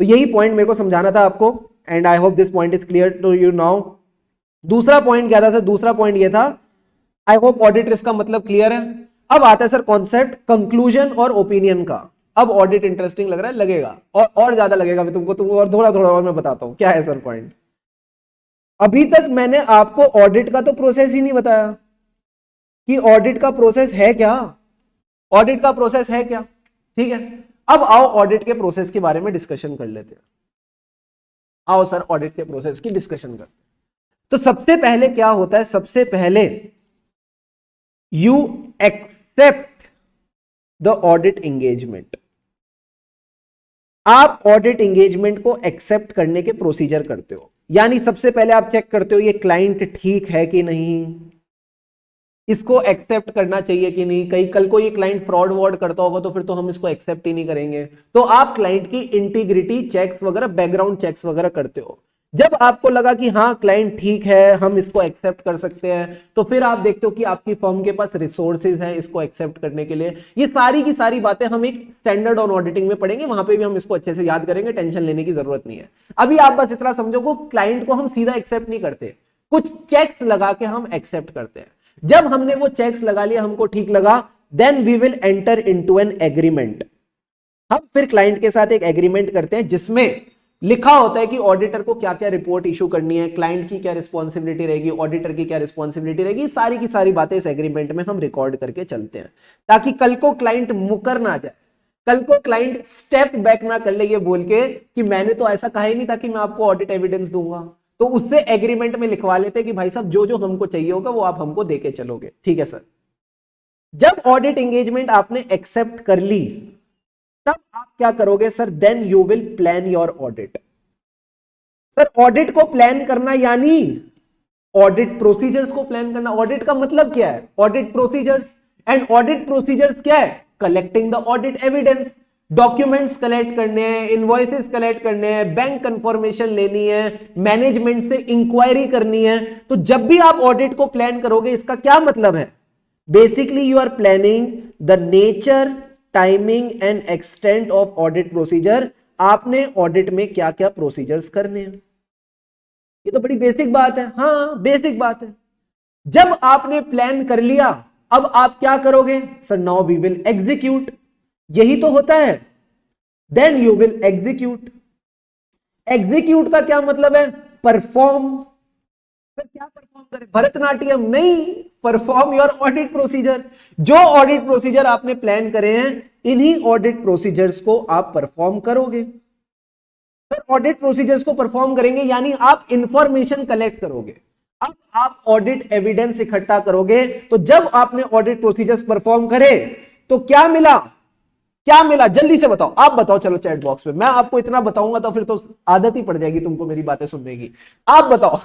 तो यही पॉइंट मेरे को समझाना था आपको, and I hope this point is clear to you now. दूसरा पॉइंट क्या था सर? दूसरा पॉइंट ये था, आई होप ऑडिट रिस्क का मतलब क्लियर है। अब आता है सर कॉन्सेप्ट कंक्लूजन और ओपिनियन का। अब ऑडिट इंटरेस्टिंग लग रहा है, लगेगा और ज्यादा लगेगा तुमको और थोड़ा थोड़ा और मैं बताता हूं क्या है सर पॉइंट। अभी तक मैंने आपको ऑडिट का तो प्रोसेस ही नहीं बताया कि ऑडिट का प्रोसेस है क्या। ऑडिट का प्रोसेस है क्या? ठीक है, अब आओ ऑडिट के प्रोसेस के बारे में डिस्कशन कर लेते हैं। आओ सर ऑडिट के प्रोसेस की डिस्कशन करते हैं। तो सबसे पहले क्या होता है? सबसे पहले you accept the audit engagement. आप ऑडिट एंगेजमेंट को एक्सेप्ट करने के प्रोसीजर करते हो। यानी सबसे पहले आप चेक करते हो ये क्लाइंट ठीक है कि नहीं, इसको एक्सेप्ट करना चाहिए कि नहीं। कहीं कल को ये क्लाइंट फ्रॉड वॉर्ड करता होगा तो फिर तो हम इसको एक्सेप्ट ही नहीं करेंगे। तो आप क्लाइंट की इंटीग्रिटी चेक्स वगैरह, बैकग्राउंड चेक्स वगैरह करते हो। जब आपको लगा कि हाँ क्लाइंट ठीक है, हम इसको एक्सेप्ट कर सकते हैं, तो फिर आप देखते हो कि आपकी फर्म के पास रिसोर्सेज हैं इसको एक्सेप्ट करने के लिए। ये सारी की सारी बातें हम एक स्टैंडर्ड ऑन ऑडिटिंग में पढ़ेंगे, वहां पे भी हम इसको अच्छे से याद करेंगे, टेंशन लेने की जरूरत नहीं है। अभी आप बस इतना समझो कि क्लाइंट को हम सीधा एक्सेप्ट नहीं करते, कुछ चेक्स लगा के हम एक्सेप्ट करते हैं। जब हमने वो चेक्स लगा लिया, हमको ठीक लगा, then we will enter into an agreement. हम फिर क्लाइंट के साथ एक एग्रीमेंट करते हैं जिसमें लिखा होता है कि ऑडिटर को क्या क्या रिपोर्ट इशू करनी है, क्लाइंट की क्या रिस्पॉन्सिबिलिटी रहेगी, ऑडिटर की क्या रिस्पॉन्सिबिलिटी रहेगी, सारी की सारी बातें इस एग्रीमेंट में हम रिकॉर्ड करके चलते हैं, ताकि कल को क्लाइंट मुकर ना जाए, कल को क्लाइंट स्टेप बैक ना कर ले ये बोल के कि मैंने तो ऐसा कहा ही नहीं था कि मैं आपको ऑडिट एविडेंस दूंगा। तो उससे एग्रीमेंट में लिखवा लेते हैं कि भाई साहब जो जो हमको चाहिए होगा वो आप हमको देके चलोगे। ठीक है सर। जब ऑडिट एंगेजमेंट आपने एक्सेप्ट कर ली तब आप क्या करोगे sir? Then you will plan your audit. Sir audit को प्लान करना यानी ऑडिट प्रोसीजर्स को प्लान करना। ऑडिट का मतलब क्या है? Audit procedures. And audit procedures क्या है? Collecting the audit evidence. Documents collect करने हैं, इनवॉइसेस कलेक्ट करने हैं, बैंक कंफर्मेशन लेनी है, मैनेजमेंट से इंक्वायरी करनी है। तो जब भी आप ऑडिट को प्लान करोगे इसका क्या मतलब है? Basically you are planning the nature, timing and extent of audit procedure. आपने ऑडिट में क्या क्या प्रोसीजर्स करने हैं, ये तो बड़ी बेसिक बात है। हाँ बेसिक बात है। जब आपने प्लान कर लिया अब आप क्या करोगे? Sir now we will execute. यही तो होता है। Then you will execute. Execute का क्या मतलब है? परफॉर्म। सर क्या परफॉर्म करें? भरतनाट्यम नहीं, परफॉर्म योर ऑडिट प्रोसीजर। जो ऑडिट प्रोसीजर आपने प्लान करे हैं इन्हीं ऑडिट प्रोसीजर्स को आप परफॉर्म करोगे। सर ऑडिट प्रोसीजर्स को परफॉर्म करेंगे यानी आप इंफॉर्मेशन कलेक्ट करोगे। अब आप ऑडिट एविडेंस इकट्ठा करोगे। तो जब आपने ऑडिट प्रोसीजर्स परफॉर्म करे तो क्या मिला? क्या मिला जल्दी से बताओ। आप बताओ चलो चैट बॉक्स में। मैं आपको इतना बताऊंगा तो फिर तो आदत ही पड़ जाएगी तुमको मेरी बातें सुनने की। आप बताओ।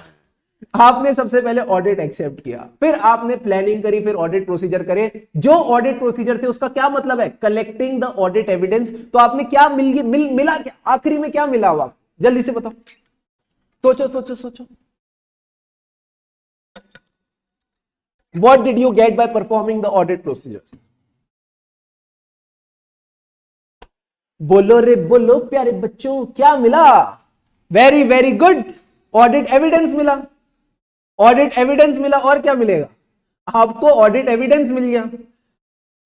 आपने सबसे पहले ऑडिट एक्सेप्ट किया, फिर आपने प्लानिंग करी, फिर ऑडिट प्रोसीजर करे। जो ऑडिट प्रोसीजर थे उसका क्या मतलब है? Collecting the audit evidence. तो आपने क्या मिला क्या? आखिरी में क्या मिला हुआ? जल्दी से बताओ। सोचो सोचो सोचो। What did you get by performing the audit procedures? बोलो रे बोलो प्यारे बच्चों, क्या मिला? Very very good, audit evidence मिला। ऑडिट एविडेंस मिला और क्या मिलेगा? आपको ऑडिट एविडेंस मिल गया।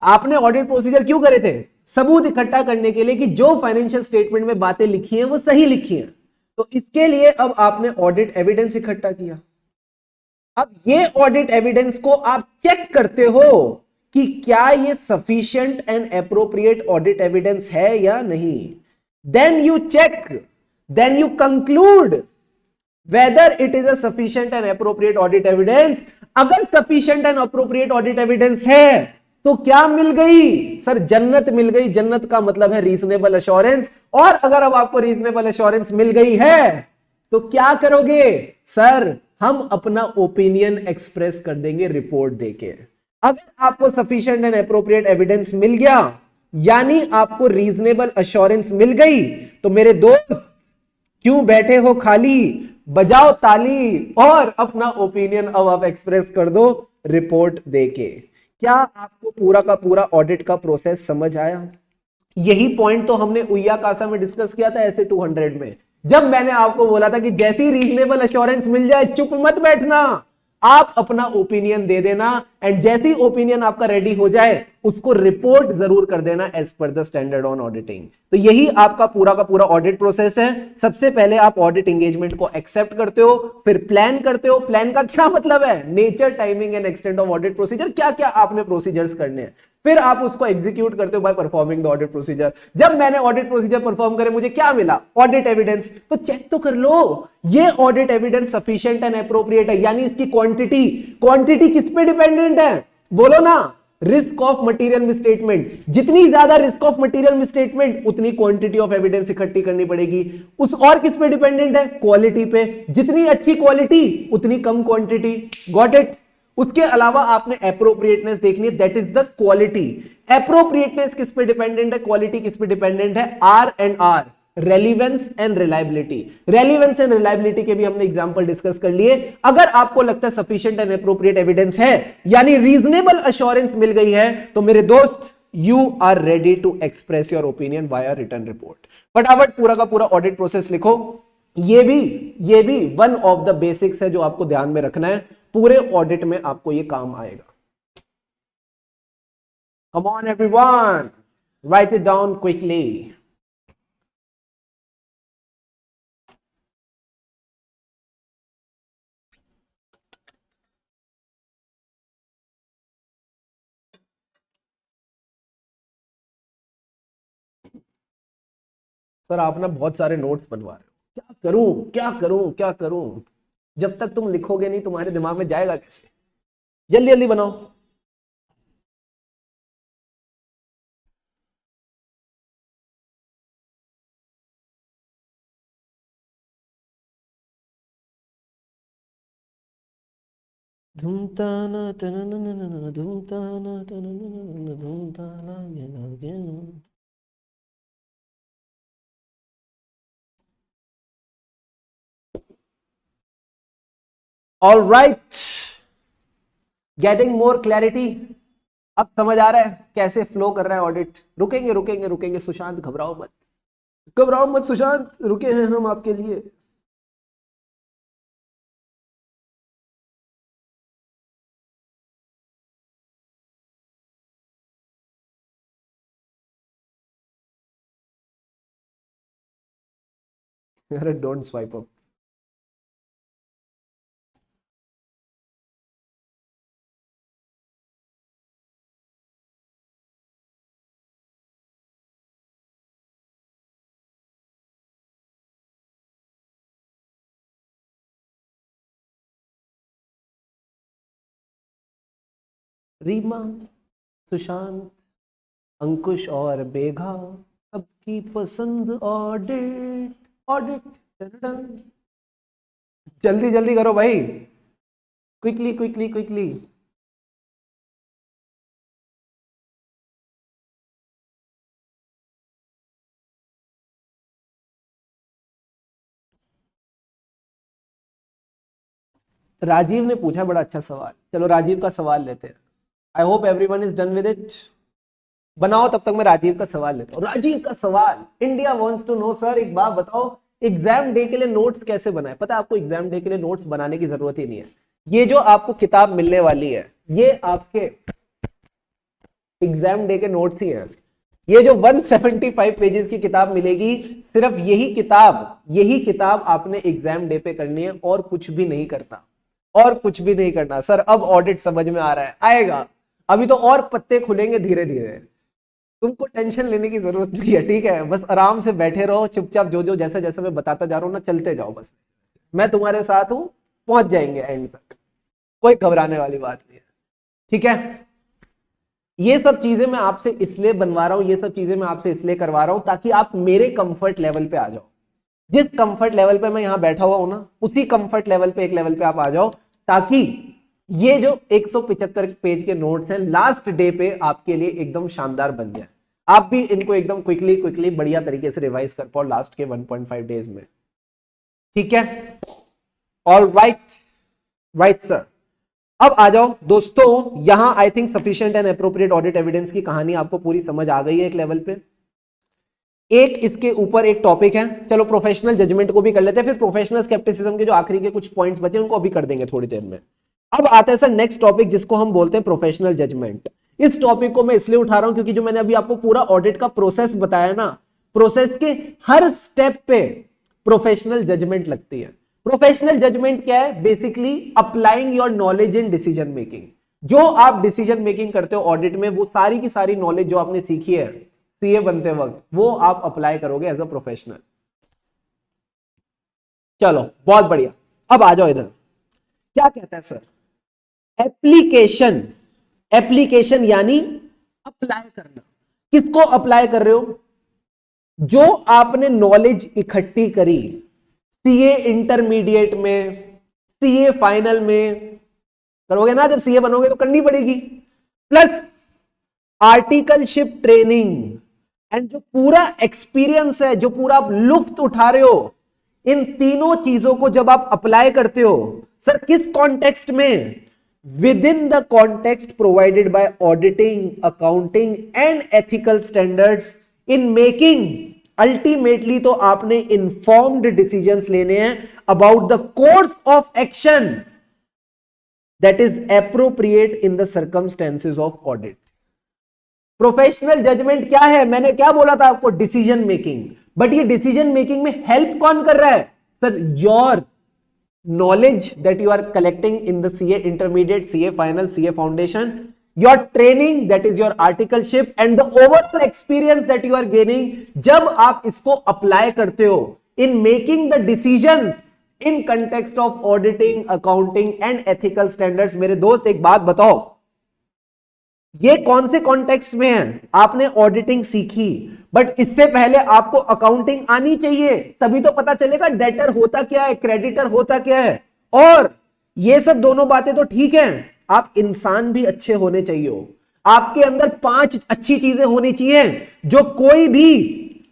आपने ऑडिट प्रोसीजर क्यों करे थे? सबूत इकट्ठा करने के लिए कि जो फाइनेंशियल स्टेटमेंट में बातें लिखी हैं वो सही लिखी हैं। तो इसके लिए अब आपने ऑडिट एविडेंस इकट्ठा किया। अब ये ऑडिट एविडेंस को आप चेक करते हो कि क्या ये sufficient and appropriate audit evidence है या नहीं। Then you check, then you conclude whether it is a sufficient and appropriate audit evidence. अगर sufficient and appropriate audit evidence है तो क्या मिल गई? सर जन्नत मिल गई। जन्नत का मतलब है रीजनेबल एश्योरेंस। और अगर अब आपको रीजनेबल एश्योरेंस मिल गई है तो क्या करोगे? सर हम अपना ओपिनियन एक्सप्रेस कर देंगे रिपोर्ट देके। अगर आपको सफिशिएंट एंड एप्रोप्रिएट एविडेंस मिल गया यानी आपको रीजनेबल एश्योरेंस मिल गई, तो मेरे दोस्त क्यों बैठे हो खाली? बजाओ ताली और अपना ओपिनियन अब आप एक्सप्रेस कर दो रिपोर्ट देके। क्या आपको पूरा का पूरा ऑडिट का प्रोसेस समझ आया? यही पॉइंट तो हमने उइया कासा में डिस्कस किया था ऐसे 200 में, जब मैंने आपको बोला था कि जैसी रीजनेबल एश्योरेंस मिल जाए चुप मत बैठना, आप अपना ओपिनियन दे देना। एंड जैसी ओपिनियन आपका रेडी हो जाए उसको रिपोर्ट जरूर कर देना as per the standard on auditing. तो यही आपका पूरा का पूरा ऑडिट प्रोसेस है। सबसे पहले आप ऑडिट एंगेजमेंट को एक्सेप्ट करते हो, फिर प्लान करते हो। प्लान का क्या मतलब है? Nature, timing and extent of audit procedure. क्या क्या आपने प्रोसीजर्स करने हैं। फिर आप उसको एग्जीक्यूट करते हो by performing the audit procedure. जब मैंने ऑडिट प्रोसीजर परफॉर्म करे मुझे क्या मिला? Audit evidence. तो चेक तो कर लो ये audit evidence sufficient and appropriate है, यानी इसकी क्वांटिटी। क्वांटिटी किस पे डिपेंडेंट है? बोलो ना, रिस्क ऑफ मटेरियल मिसस्टेटमेंट। जितनी ज्यादा रिस्क ऑफ मटेरियल मिसस्टेटमेंट उतनी क्वांटिटी ऑफ एविडेंस इकट्ठी करनी पड़ेगी। उस और किस पे डिपेंडेंट है? क्वालिटी पे। जितनी अच्छी क्वालिटी उतनी कम क्वांटिटी। Got it? उसके अलावा आपने एप्रोप्रिएटनेस देखनी है, that is the quality. Appropriateness किस पे डिपेंडेंट है? क्वालिटी किस पे डिपेंडेंट है? R and R, relevance and reliability. Relevance and reliability के भी हमने एग्जांपल डिस्कस कर लिए। अगर आपको लगता है सफिशिएंट एंड एप्रोप्रिएट एविडेंस है यानी रीजनेबल एश्योरेंस मिल गई है, तो मेरे दोस्त you are ready to express your opinion by written report. फटाफट पूरा का पूरा ऑडिट प्रोसेस लिखो। ये भी वन ऑफ द बेसिक्स है जो आपको ध्यान में रखना है। पूरे ऑडिट में आपको ये काम आएगा। कम on everyone, right it down quickly. Sir आप ना बहुत सारे नोट्स बनवा रहे हो, क्या करूं क्या करूं क्या करूं? जब तक तुम लिखोगे नहीं तुम्हारे दिमाग में जाएगा कैसे? जल्दी जल्दी बनाओ। धूमताना तननननन, धूमताना तनननन, धूमताना ये। All right, getting more clarity. अब समझ आ रहा है कैसे फ्लो कर रहा है ऑडिट। रुकेंगे रुकेंगे रुकेंगे सुशांत, घबराओ मत, घबराओ मत सुशांत, रुके हैं हम आपके लिए। अरे don't swipe up. Reema, Sushant, Ankush और बेघा, सबकी पसंद ऑडिट। ऑडिट, जल्दी जल्दी करो भाई, क्विकली क्विकली क्विकली। राजीव ने पूछा बड़ा अच्छा सवाल, चलो राजीव का सवाल लेते हैं। I hope everyone is done with it. बनाओ तब तक मैं राजीव का सवाल लेता हूँ। राजीव का सवाल, India wants to know sir, एक बात बताओ, एग्जाम डे के लिए नोट्स कैसे बनाए? पता है आपको एग्जाम डे के लिए नोट्स बनाने की जरूरत ही नहीं है। ये जो आपको किताब मिलने वाली है ये आपके एग्जाम डे के नोट्स ही हैं। ये जो 175 पेजेस की किताब मिलेगी, सिर्फ यही किताब आपने एग्जाम डे पे करनी है और कुछ भी नहीं करना, और कुछ भी नहीं करना। सर अब ऑडिट समझ में आ रहा है, आएगा, अभी तो और पत्ते खुलेंगे धीरे धीरे, तुमको टेंशन लेने की जरूरत नहीं है, ठीक है? बस आराम से बैठे रहो चुपचाप, जो जो जैसा जैसा मैं बताता जा रहा हूँ ना चलते जाओ, बस मैं तुम्हारे साथ हूं, पहुंच जाएंगे एंड तक, कोई घबराने वाली बात नहीं है, ठीक है? ये सब चीजें मैं आपसे इसलिए बनवा रहा हूं, ये सब चीजें मैं आपसे इसलिए करवा रहा हूं ताकि आप मेरे कंफर्ट लेवल पे आ जाओ। जिस कंफर्ट लेवल पे मैं यहां बैठा हुआ हूं ना, उसी कंफर्ट लेवल पे एक लेवल पे आप आ जाओ, ताकि ये जो 175 पेज के नोट्स हैं लास्ट डे पे आपके लिए एकदम शानदार बन जाए। आप भी इनको एकदम क्विकली क्विकली बढ़िया तरीके से रिवाइज कर पाओ लास्ट के 1.5 डेज में, ठीक है? All right, right sir. अब आ जाओ दोस्तों, यहां I think sufficient and appropriate audit evidence की कहानी आपको पूरी समझ आ गई है एक लेवल पे। एक इसके ऊपर एक टॉपिक है, चलो प्रोफेशनल जजमेंट को भी कर लेते हैं, फिर प्रोफेशनल स्केप्टिसिज्म के जो आखिरी के कुछ पॉइंट्स बचे उनको अभी कर देंगे थोड़ी देर में। अब आता है सर नेक्स्ट टॉपिक जिसको हम बोलते हैं प्रोफेशनल जजमेंट। इस टॉपिक को मैं इसलिए उठा रहा हूं क्योंकि जो मैंने अभी आपको पूरा ऑडिट का प्रोसेस बताया ना, प्रोसेस के हर स्टेप पे प्रोफेशनल जजमेंट लगती है। प्रोफेशनल जजमेंट क्या है? Basically applying your knowledge in decision making. जो आप डिसीजन मेकिंग करते हो ऑडिट में, वो सारी की सारी नॉलेज जो आपने सीखी है सीए बनते वक्त, वो आप अप्लाई करोगे एज अ प्रोफेशनल। चलो बहुत बढ़िया, अब आ जाओ इधर। क्या कहता है सर? एप्लीकेशन, एप्लीकेशन यानी अप्लाई करना। किसको अप्लाई कर रहे हो? जो आपने नॉलेज इकट्ठी करी सीए इंटरमीडिएट में, सीए फाइनल में, करोगे ना, जब सीए बनोगे तो करनी पड़ेगी, प्लस आर्टिकलशिप ट्रेनिंग एंड जो पूरा एक्सपीरियंस है, जो पूरा आप लुफ्त उठा रहे हो, इन तीनों चीजों को जब आप अप्लाई करते हो सर, किस कॉन्टेक्स्ट में? Within the context provided by auditing, accounting and ethical standards in making, ultimately तो आपने इंफॉर्म्ड डिसीजंस लेने हैं about the course of action that is appropriate in the circumstances of audit. Professional judgement क्या है? मैंने क्या बोला था आपको? Decision making. बट ये डिसीजन मेकिंग में हेल्प कौन कर रहा है? Sir, your knowledge that you are collecting in the CA intermediate, CA final, CA foundation, your training, that is your articleship, and the overall experience that you are gaining, जब आप इसको अप्लाई करते हो in making the decisions in context of auditing, accounting and ethical standards। मेरे दोस्त एक बात बताओ, ये कौन से कॉन्टेक्स्ट में है? आपने ऑडिटिंग सीखी, बट इससे पहले आपको अकाउंटिंग आनी चाहिए, तभी तो पता चलेगा डेटर होता क्या है, क्रेडिटर होता क्या है। और ये सब दोनों बातें तो ठीक हैं, आप इंसान भी अच्छे होने चाहिए हो। आपके अंदर 5 अच्छी चीजें होनी चाहिए जो कोई भी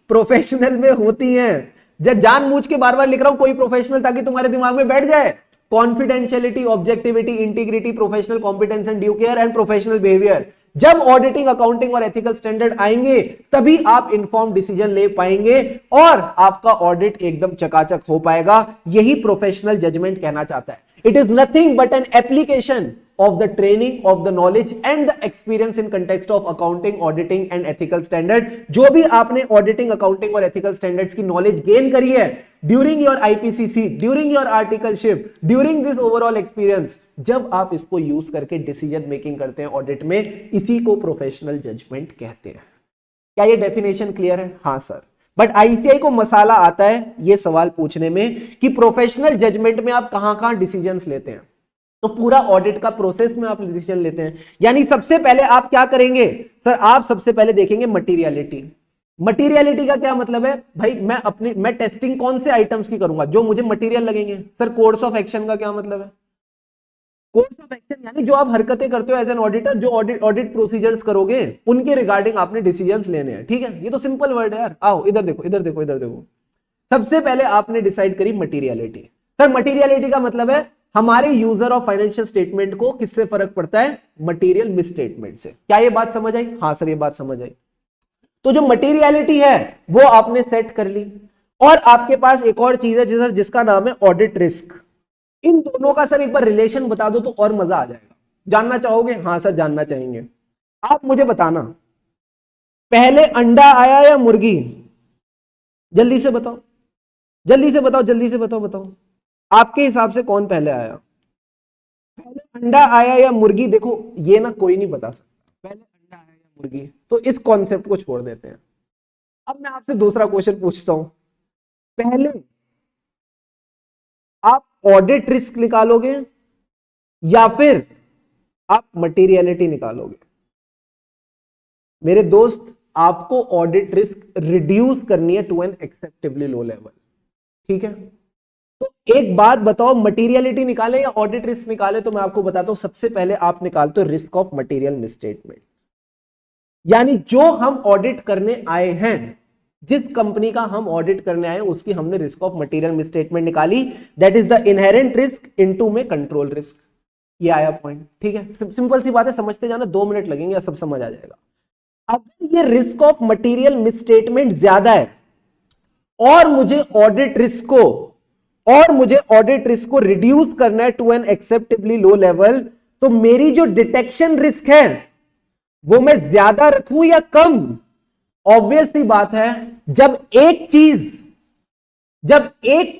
प्रोफेशनल में होती हैं। जब जानबूझ के बार बार लिख रहा हूं कोई प्रोफेशनल, ताकि तुम्हारे दिमाग में बैठ जाए। Confidentiality, objectivity, integrity, professional competence and due care and professional behaviour. जब ऑडिटिंग, अकाउंटिंग और एथिकल स्टैंडर्ड आएंगे तभी आप इन्फॉर्म डिसीजन ले पाएंगे और आपका ऑडिट एकदम चकाचक हो पाएगा। यही प्रोफेशनल जजमेंट कहना चाहता है। It is nothing but an application of the training, of the knowledge and the experience in context of accounting, auditing and ethical standard। जो भी आपने auditing, accounting और ethical standards की knowledge gain करी है during your IPCC, during your articleship, during this overall experience, जब आप इसको यूज करके डिसीजन मेकिंग करते हैं ऑडिट में, इसी को प्रोफेशनल जजमेंट कहते हैं। क्या ये डेफिनेशन क्लियर है? हाँ सर। बट आईसीआई को मसाला आता है ये सवाल पूछने में कि प्रोफेशनल जजमेंट में आप कहां डिसीजंस लेते हैं। तो पूरा ऑडिट का प्रोसेस में आप डिसीजन लेते हैं। यानी सबसे पहले आप क्या करेंगे? सर, आप सबसे पहले देखेंगे मटीरियलिटी। मटीरियलिटी का क्या मतलब है? भाई मैं टेस्टिंग कौन से आइटम्स की करूंगा? जो मुझे मटीरियल लगेंगे। सर, कोर्स ऑफ एक्शन का क्या मतलब है? कोर्स ऑफ एक्शन यानी जो आप हरकतें करते हो एज एन ऑडिटर, जो ऑडिट प्रोसीजर्स करोगे उनके रिगार्डिंग आपने डिसीजंस लेने हैं। ठीक है, ये तो सिंपल वर्ड है यार। आओ इधर देखो, इधर देखो, इधर देखो। सबसे पहले आपने डिसाइड करी मटीरियलिटी। सर, मटीरियलिटी का मतलब है हमारे यूजर ऑफ फाइनेंशियल स्टेटमेंट को किससे फर्क पड़ता है? मटेरियल मिसस्टेटमेंट से। क्या ये बात समझ आई? हाँ सर, ये बात समझ आई। तो जो मटेरियलिटी है वो आपने सेट कर ली। और आपके पास एक और चीज है जिसका नाम है ऑडिट रिस्क। इन दोनों का सर एक बार रिलेशन बता दो तो और मजा आ जाएगा। जानना चाहोगे? हाँ सर, जानना चाहेंगे। आप मुझे बताना, पहले अंडा आया या मुर्गी? जल्दी से बताओ, जल्दी से बताओ, जल्दी से बताओ, बताओ आपके हिसाब से कौन पहले आया? पहले अंडा आया या मुर्गी? देखो, ये ना कोई नहीं बता सकता पहले अंडा आया या मुर्गी, तो इस कॉन्सेप्ट को छोड़ देते हैं। अब मैं आपसे दूसरा क्वेश्चन पूछता हूं, पहले आप ऑडिट रिस्क निकालोगे या फिर आप मटेरियलिटी निकालोगे? मेरे दोस्त, आपको ऑडिट रिस्क रिड्यूस करनी है to an acceptably low level. ठीक है, तो एक बात बताओ, मटेरियलिटी निकाले या ऑडिट रिस्क निकाले? तो मैं आपको बताता हूं, सबसे पहले आप निकालते हो रिस्क ऑफ मटेरियल मिसस्टेटमेंट। यानी जो हम ऑडिट करने आए हैं, जिस कंपनी का हम ऑडिट करने आए उसकी हमने रिस्क ऑफ मटेरियल मिसस्टेटमेंट निकाली। That is the inherent risk into में कंट्रोल रिस्क। ये आया पॉइंट। ठीक है, सिंपल सी बात है, समझते जाना, 2 मिनट लगेंगे, सब समझ आ जाएगा। अगर ये रिस्क ऑफ मटेरियल मिसस्टेटमेंट ज्यादा है और मुझे ऑडिट रिस्क को रिड्यूस करना है to an acceptably low level, तो मेरी जो डिटेक्शन रिस्क है वो मैं ज्यादा रखूं या कम? ऑब्वियस सी बात है, जब एक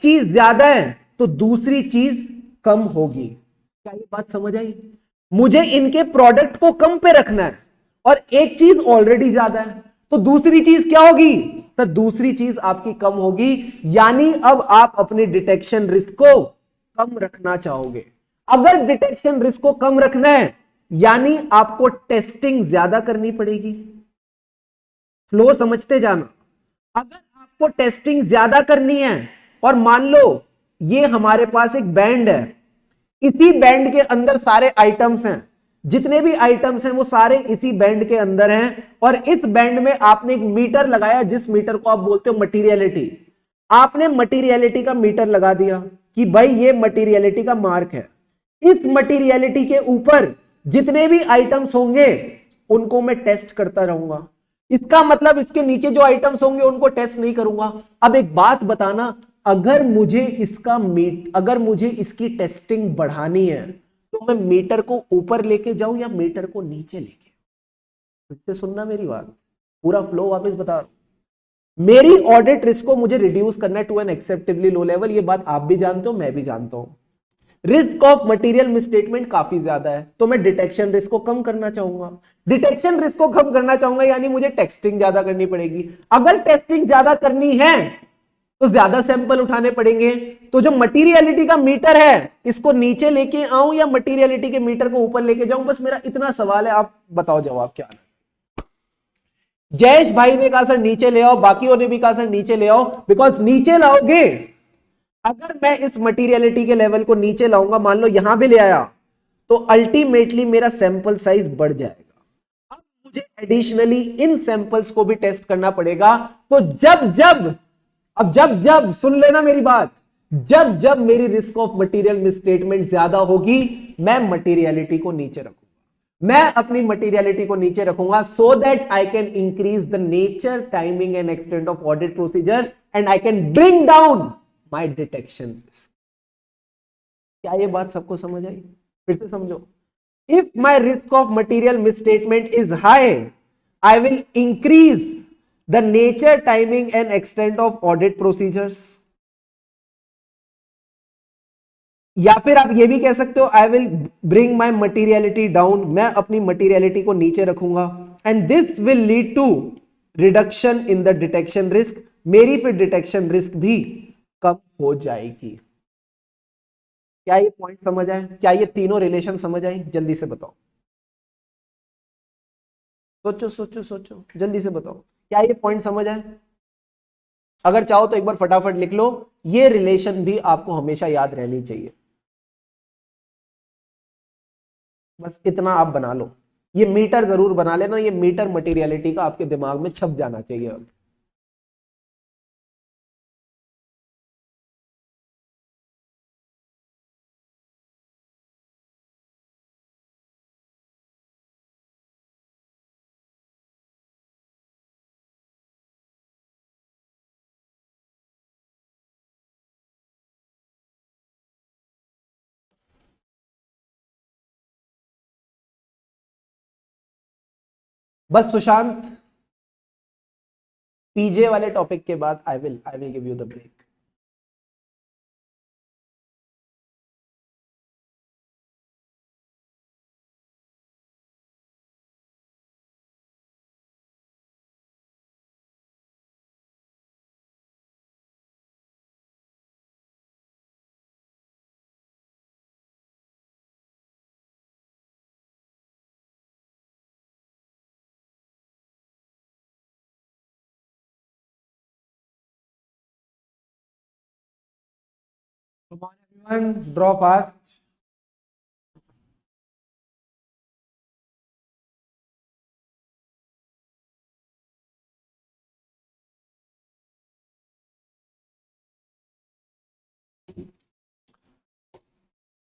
चीज ज्यादा है तो दूसरी चीज कम होगी। क्या ये बात समझ आई? मुझे इनके प्रोडक्ट को कम पे रखना है और एक चीज ऑलरेडी ज्यादा है, तो दूसरी चीज क्या होगी? सर, दूसरी चीज आपकी कम होगी। यानी अब आप अपने डिटेक्शन रिस्क को कम रखना चाहोगे। अगर डिटेक्शन रिस्क को कम रखना है यानी आपको टेस्टिंग ज्यादा करनी पड़ेगी। फ्लो समझते जाना। अगर आपको टेस्टिंग ज्यादा करनी है और मान लो ये हमारे पास एक बैंड है, इसी बैंड के अंदर सारे आइटम्स हैं, जितने भी आइटम्स हैं वो सारे इसी बैंड के अंदर हैं, और इस बैंड में आपने एक मीटर लगाया जिस मीटर को आप बोलते हो मटीरियलिटी। आपने मटीरियलिटी का मीटर लगा दिया कि भाई ये मटीरियलिटी का मार्क है। इस मटीरियलिटी के ऊपर जितने भी आइटम्स होंगे उनको मैं टेस्ट करता रहूंगा। इसका मतलब इसके नीचे जो आइटम्स होंगे उनको टेस्ट नहीं करूंगा। अब एक बात बताना, अगर मुझे इसकी टेस्टिंग बढ़ानी है तो मैं मीटर को ऊपर लेके जाऊं या मीटर को नीचे लेके? फिर से सुनना मेरी बात, पूरा फ्लो वापस बता रहा हूं। मेरी ऑडिट रिस्क को मुझे रिड्यूस करना है to an acceptably low level, ये बात आप भी जानते हो, मैं भी जानता हूं। रिस्क ऑफ मटेरियल मिसस्टेटमेंट काफी ज्यादा है, तो मैं डिटेक्शन रिस्क को कम करना चाहूंगा। डिटेक्शन रिस्क को कम करना चाहूंगा यानी मुझे टेस्टिंग ज्यादा करनी पड़ेगी। अगर टेस्टिंग ज्यादा करनी है तो ज्यादा सैंपल उठाने पड़ेंगे। तो जो मटीरियलिटी का मीटर है इसको नीचे लेके आऊं या मटीरियलिटी के मीटर को ऊपर लेके जाऊं, बस मेरा इतना सवाल है, आप बताओ जवाब क्या है। जयेश भाई ने कहा सर नीचे ले आओ, बाकियों ने भी कहा सर नीचे ले आओ, बिकॉज नीचे लाओगे, अगर मैं इस मटीरियलिटी के लेवल को नीचे लाऊंगा, मान लो यहां भी ले आया, तो अल्टीमेटली मेरा सैंपल साइज बढ़ जाएगा। अब मुझे एडिशनली इन सैंपल्स को भी टेस्ट करना पड़ेगा। तो जब सुन लेना मेरी बात, जब मेरी रिस्क ऑफ मटेरियल मिसस्टेटमेंट ज्यादा होगी, मैं मटेरियलिटी को नीचे रखूंगा, मैं अपनी मटेरियलिटी को नीचे रखूंगा, so that I can increase the nature, timing and extent of audit procedure and I can bring down my detection risk. क्या ये बात सबको समझ आई? फिर से समझो। If my risk of material misstatement is high, I will increase the nature, timing and extent of audit procedures। या फिर आप ये भी कह सकते हो I will bring my materiality down, मैं अपनी materiality को नीचे रखूंगा, and this will lead to reduction in the detection risk। मेरी फिर डिटेक्शन रिस्क भी कम हो जाएगी। क्या ये पॉइंट समझ आए? क्या ये तीनों रिलेशन समझ आई? जल्दी से बताओ, सोचो जल्दी से बताओ, क्या ये पॉइंट समझ आए? अगर चाहो तो एक बार फटाफट लिख लो, ये रिलेशन भी आपको हमेशा याद रहनी चाहिए। बस इतना आप बना लो, ये मीटर जरूर बना लेना, ये मीटर मटेरियलिटी का आपके दिमाग में छप जाना चाहिए अब। बस सुशांत, पीजे वाले टॉपिक के बाद I will give you the break. Come on everyone, draw fast।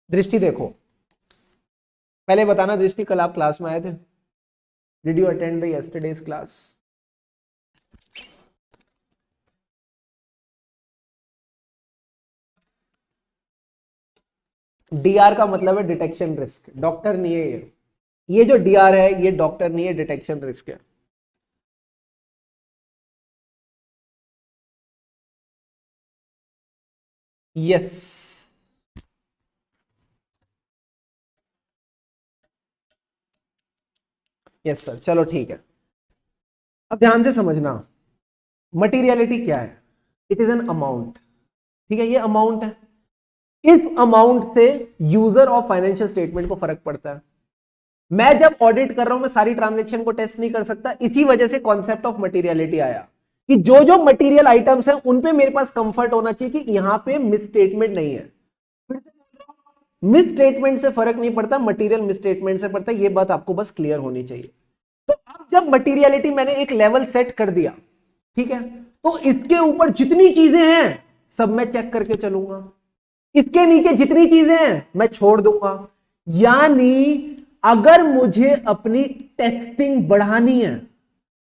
दृष्टि देखो, पहले बताना दृष्टि, कल आप क्लास में आए थे? Did you attend the yesterday's class? DR का मतलब है डिटेक्शन रिस्क, डॉक्टर नहीं है ये जो डीआर है ये डॉक्टर नहीं है, डिटेक्शन रिस्क है। यस यस सर, चलो ठीक है। अब ध्यान से समझना, मटीरियलिटी क्या है? इट इज एन अमाउंट, ठीक है, ये अमाउंट है। इस अमाउंट से यूजर ऑफ फाइनेंशियल स्टेटमेंट को फर्क पड़ता है। मैं जब ऑडिट कर रहा हूं मैं सारी ट्रांजैक्शन को टेस्ट नहीं कर सकता, इसी वजह से कॉन्सेप्ट ऑफ मटीरियलिटी आया कि जो जो मटीरियल आइटम्स हैं उन पे मेरे पास कंफर्ट होना चाहिए कि यहां पे मिसस्टेटमेंट नहीं है। मिसस्टेटमेंट से फर्क नहीं पड़ता, मटीरियल मिसस्टेटमेंट से पड़ता है, ये बात आपको बस क्लियर होनी चाहिए। तो अब जब मटीरियलिटी मैंने एक लेवल सेट कर दिया, ठीक है, तो इसके ऊपर जितनी चीजें हैं सब मैं चेक करके चलूंगा, इसके नीचे जितनी चीजें हैं मैं छोड़ दूंगा। यानी अगर मुझे अपनी टेस्टिंग बढ़ानी है,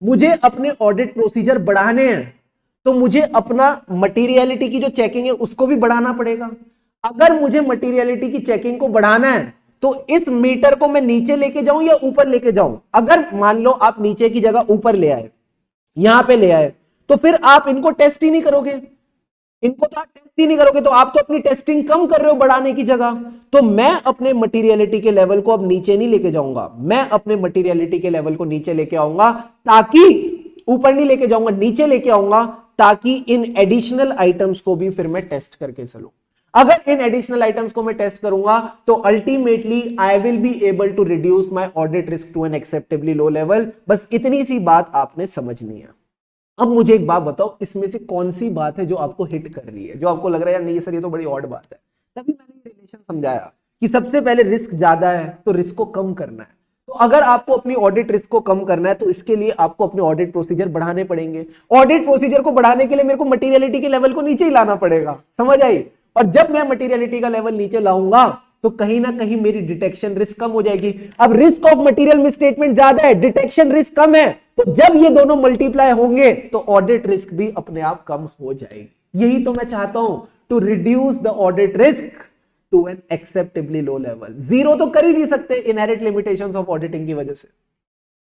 मुझे अपने ऑडिट प्रोसीजर बढ़ाने हैं, तो मुझे अपना मटीरियलिटी की जो चेकिंग है उसको भी बढ़ाना पड़ेगा। अगर मुझे मटीरियलिटी की चेकिंग को बढ़ाना है तो इस मीटर को मैं नीचे लेके जाऊं या ऊपर लेके जाऊं? अगर मान लो आप नीचे की जगह ऊपर ले आए, यहां पे ले आए, तो फिर आप इनको टेस्ट ही नहीं करोगे, इनको तो आप टेस्ट ही नहीं करोगे, तो आप तो अपनी टेस्टिंग कम कर रहे हो बढ़ाने की जगह। तो मैं अपने मटीरियलिटी के लेवल को अब नीचे नहीं लेके जाऊंगा, मैं अपने मटीरियलिटी के लेवल को नीचे लेके आऊंगा, ताकि ऊपर नहीं लेके जाऊंगा, नीचे लेके आऊंगा, ताकि इन एडिशनल आइटम्स को भी फिर मैं टेस्ट करके चलूं। अगर इन एडिशनल आइटम्स को मैं टेस्ट करूंगा तो ultimately I will be able to reduce my audit risk to an acceptably low level. बस इतनी सी बात आपने समझनी है। अब मुझे एक बात बताओ, इसमें से कौन सी बात है जो आपको हिट कर रही है, जो आपको लग रहा है यार नहीं सर ये तो बड़ी ऑड बात है? तभी मैंने ये रिलेशन समझाया कि सबसे पहले रिस्क ज्यादा है तो रिस्क को कम करना है। तो अगर आपको अपनी ऑडिट रिस्क को कम करना है तो इसके लिए आपको अपने ऑडिट प्रोसीजर बढ़ाने पड़ेंगे। ऑडिट प्रोसीजर को बढ़ाने के लिए मेरे को मटीरियलिटी के लेवल को नीचे ही लाना पड़ेगा, समझ आई? और जब मैं मटीरियलिटी का लेवल नीचे लाऊंगा तो कहीं ना कहीं मेरी डिटेक्शन रिस्क कम हो जाएगी। अब रिस्क ऑफ मटेरियल मिसस्टेटमेंट ज्यादा है, डिटेक्शन रिस्क कम है, तो जब ये दोनों मल्टीप्लाई होंगे तो ऑडिट रिस्क भी अपने आप कम हो जाएगी। यही तो मैं चाहता हूं, to reduce the audit risk to an acceptably low level. Zero तो कर ही नहीं सकते इनहेरेंट लिमिटेशंस ऑफ ऑडिटिंग की वजह से,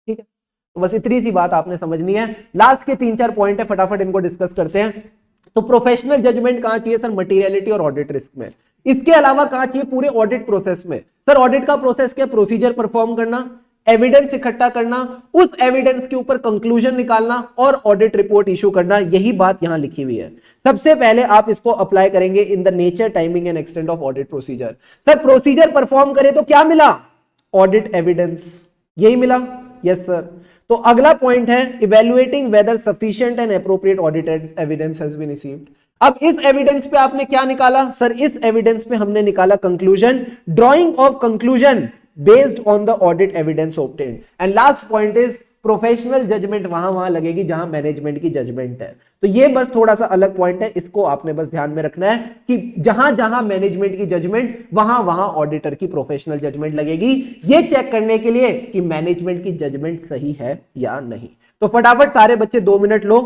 ठीक है? तो बस इतनी सी बात आपने समझनी है। लास्ट के 3-4 पॉइंट है, फटाफट इनको डिस्कस करते हैं। तो प्रोफेशनल जजमेंट कहां चाहिए सर? मटीरियलिटी और ऑडिट रिस्क में। इसके अलावा कहां चाहिए? पूरे ऑडिट प्रोसेस में। सर ऑडिट का प्रोसेस क्या? प्रोसीजर परफॉर्म करना, एविडेंस इकट्ठा करना, उस एविडेंस के ऊपर कंक्लूजन निकालना और ऑडिट रिपोर्ट इशू करना। यही बात यहां लिखी हुई है। सबसे पहले आप इसको अप्लाई करेंगे in the nature, timing and extent of audit procedure. Sir procedure perform करे तो क्या मिला? ऑडिट एविडेंस, यही मिला। Yes sir. तो अगला पॉइंट है evaluating whether sufficient and appropriate audited evidence has been received. अब इस एविडेंस पे आपने क्या निकाला? सर इस एविडेंस पे हमने निकाला conclusion, drawing of conclusion based on the audit evidence obtained. And last point is professional judgement वहां लगेगी जहां मैनेजमेंट की जजमेंट है। तो ये बस थोड़ा सा अलग पॉइंट है, इसको आपने बस ध्यान में रखना है कि जहां जहां मैनेजमेंट की जजमेंट वहां वहां ऑडिटर की प्रोफेशनल जजमेंट लगेगी, ये चेक करने के लिए कि मैनेजमेंट की जजमेंट सही है या नहीं। तो फटाफट सारे बच्चे 2 मिनट लो,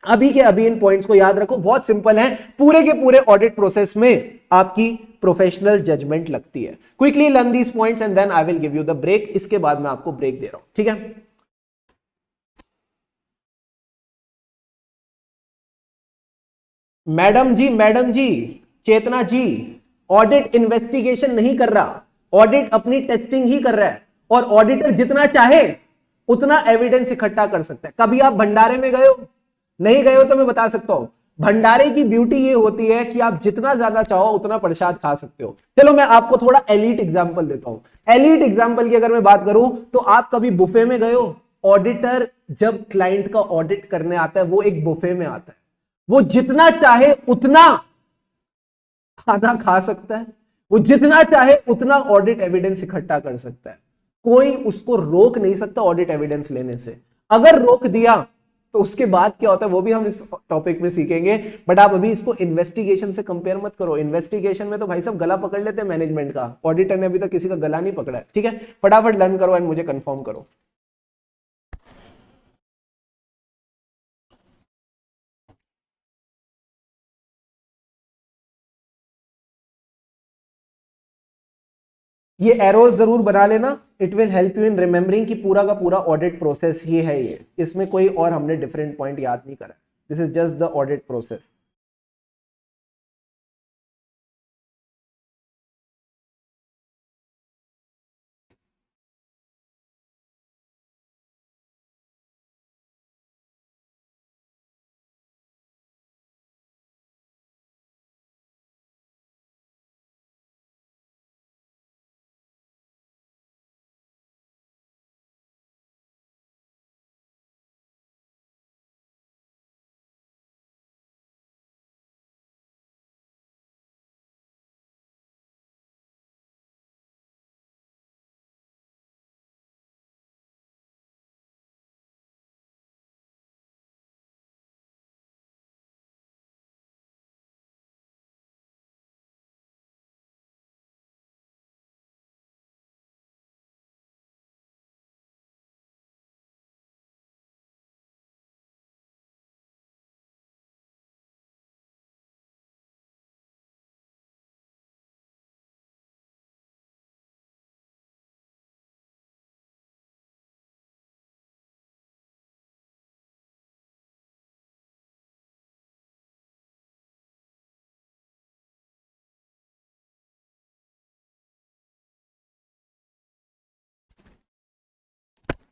अभी के अभी इन पॉइंट्स को याद रखो, बहुत सिंपल है। पूरे के पूरे ऑडिट प्रोसेस में आपकी प्रोफेशनल जजमेंट लगती है। Quickly learn these points and then I will give you the break. इसके बाद मैं आपको ब्रेक दे रहा हूं, ठीक है? मैडम जी, चेतना जी, ऑडिट इन्वेस्टिगेशन नहीं कर रहा, ऑडिट अपनी टेस्टिंग ही कर रहा है। और ऑडिटर जितना चाहे उतना एविडेंस इकट्ठा कर सकता है। कभी आप भंडारे में गए हो? नहीं गए हो तो मैं बता सकता हूं, भंडारे की ब्यूटी ये होती है कि आप जितना ज्यादा चाहो उतना प्रसाद खा सकते हो। चलो मैं आपको थोड़ा एलीट एग्जांपल देता हूं। एलीट एग्जांपल की अगर मैं बात करूं तो आप कभी बुफे में गए हो? ऑडिटर जब क्लाइंट का ऑडिट करने आता है वो एक बुफे में आता है, वो जितना चाहे उतना खाना खा सकता है, वो जितना चाहे उतना ऑडिट एविडेंस इकट्ठा कर सकता है। कोई उसको रोक नहीं सकता ऑडिट एविडेंस लेने से। अगर रोक दिया तो उसके बाद क्या होता है वो भी हम इस टॉपिक में सीखेंगे। बट आप अभी इसको इन्वेस्टिगेशन से कंपेयर मत करो। इन्वेस्टिगेशन में तो भाई साहब गला पकड़ लेते हैं मैनेजमेंट का, ऑडिटर ने अभी तक किसी का गला नहीं पकड़ा है, ठीक है? फटाफट लर्न करो एंड मुझे कंफर्म करो। ये एरोज जरूर बना लेना, it will help you in remembering कि पूरा का पूरा ऑडिट प्रोसेस ही है ये, इसमें कोई और हमने डिफरेंट पॉइंट याद नहीं करा। This is just the audit process.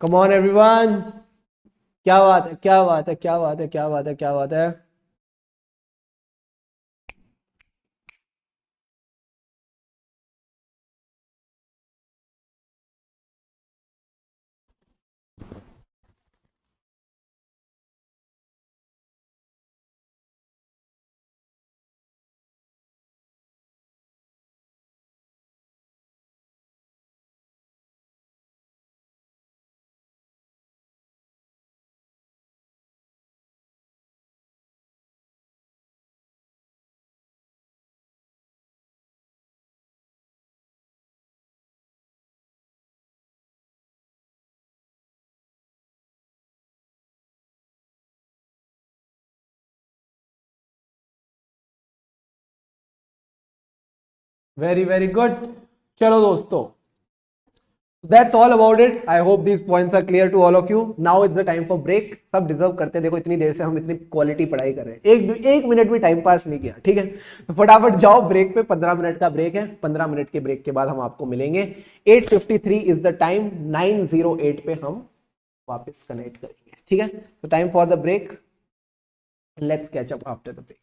Come on everyone, क्या बात है, क्या बात है, क्या बात है, क्या बात है, क्या बात है। Very very good. चलो दोस्तों, that's all about it. I hope these points are clear to all of you. Now it's the time for break. सब डिजर्व करते हैं, देखो इतनी देर से हम इतनी क्वालिटी पढ़ाई कर रहे हैं, एक मिनट भी टाइम पास नहीं किया, ठीक है। तो फटाफट जाओ ब्रेक पे, 15 मिनट का ब्रेक है। 15 मिनट के ब्रेक के बाद हम आपको मिलेंगे। 8:53 इज द टाइम, 9:08 पे हम वापस कनेक्ट करेंगे, ठीक है। तो time for the break, let's catch up after the break.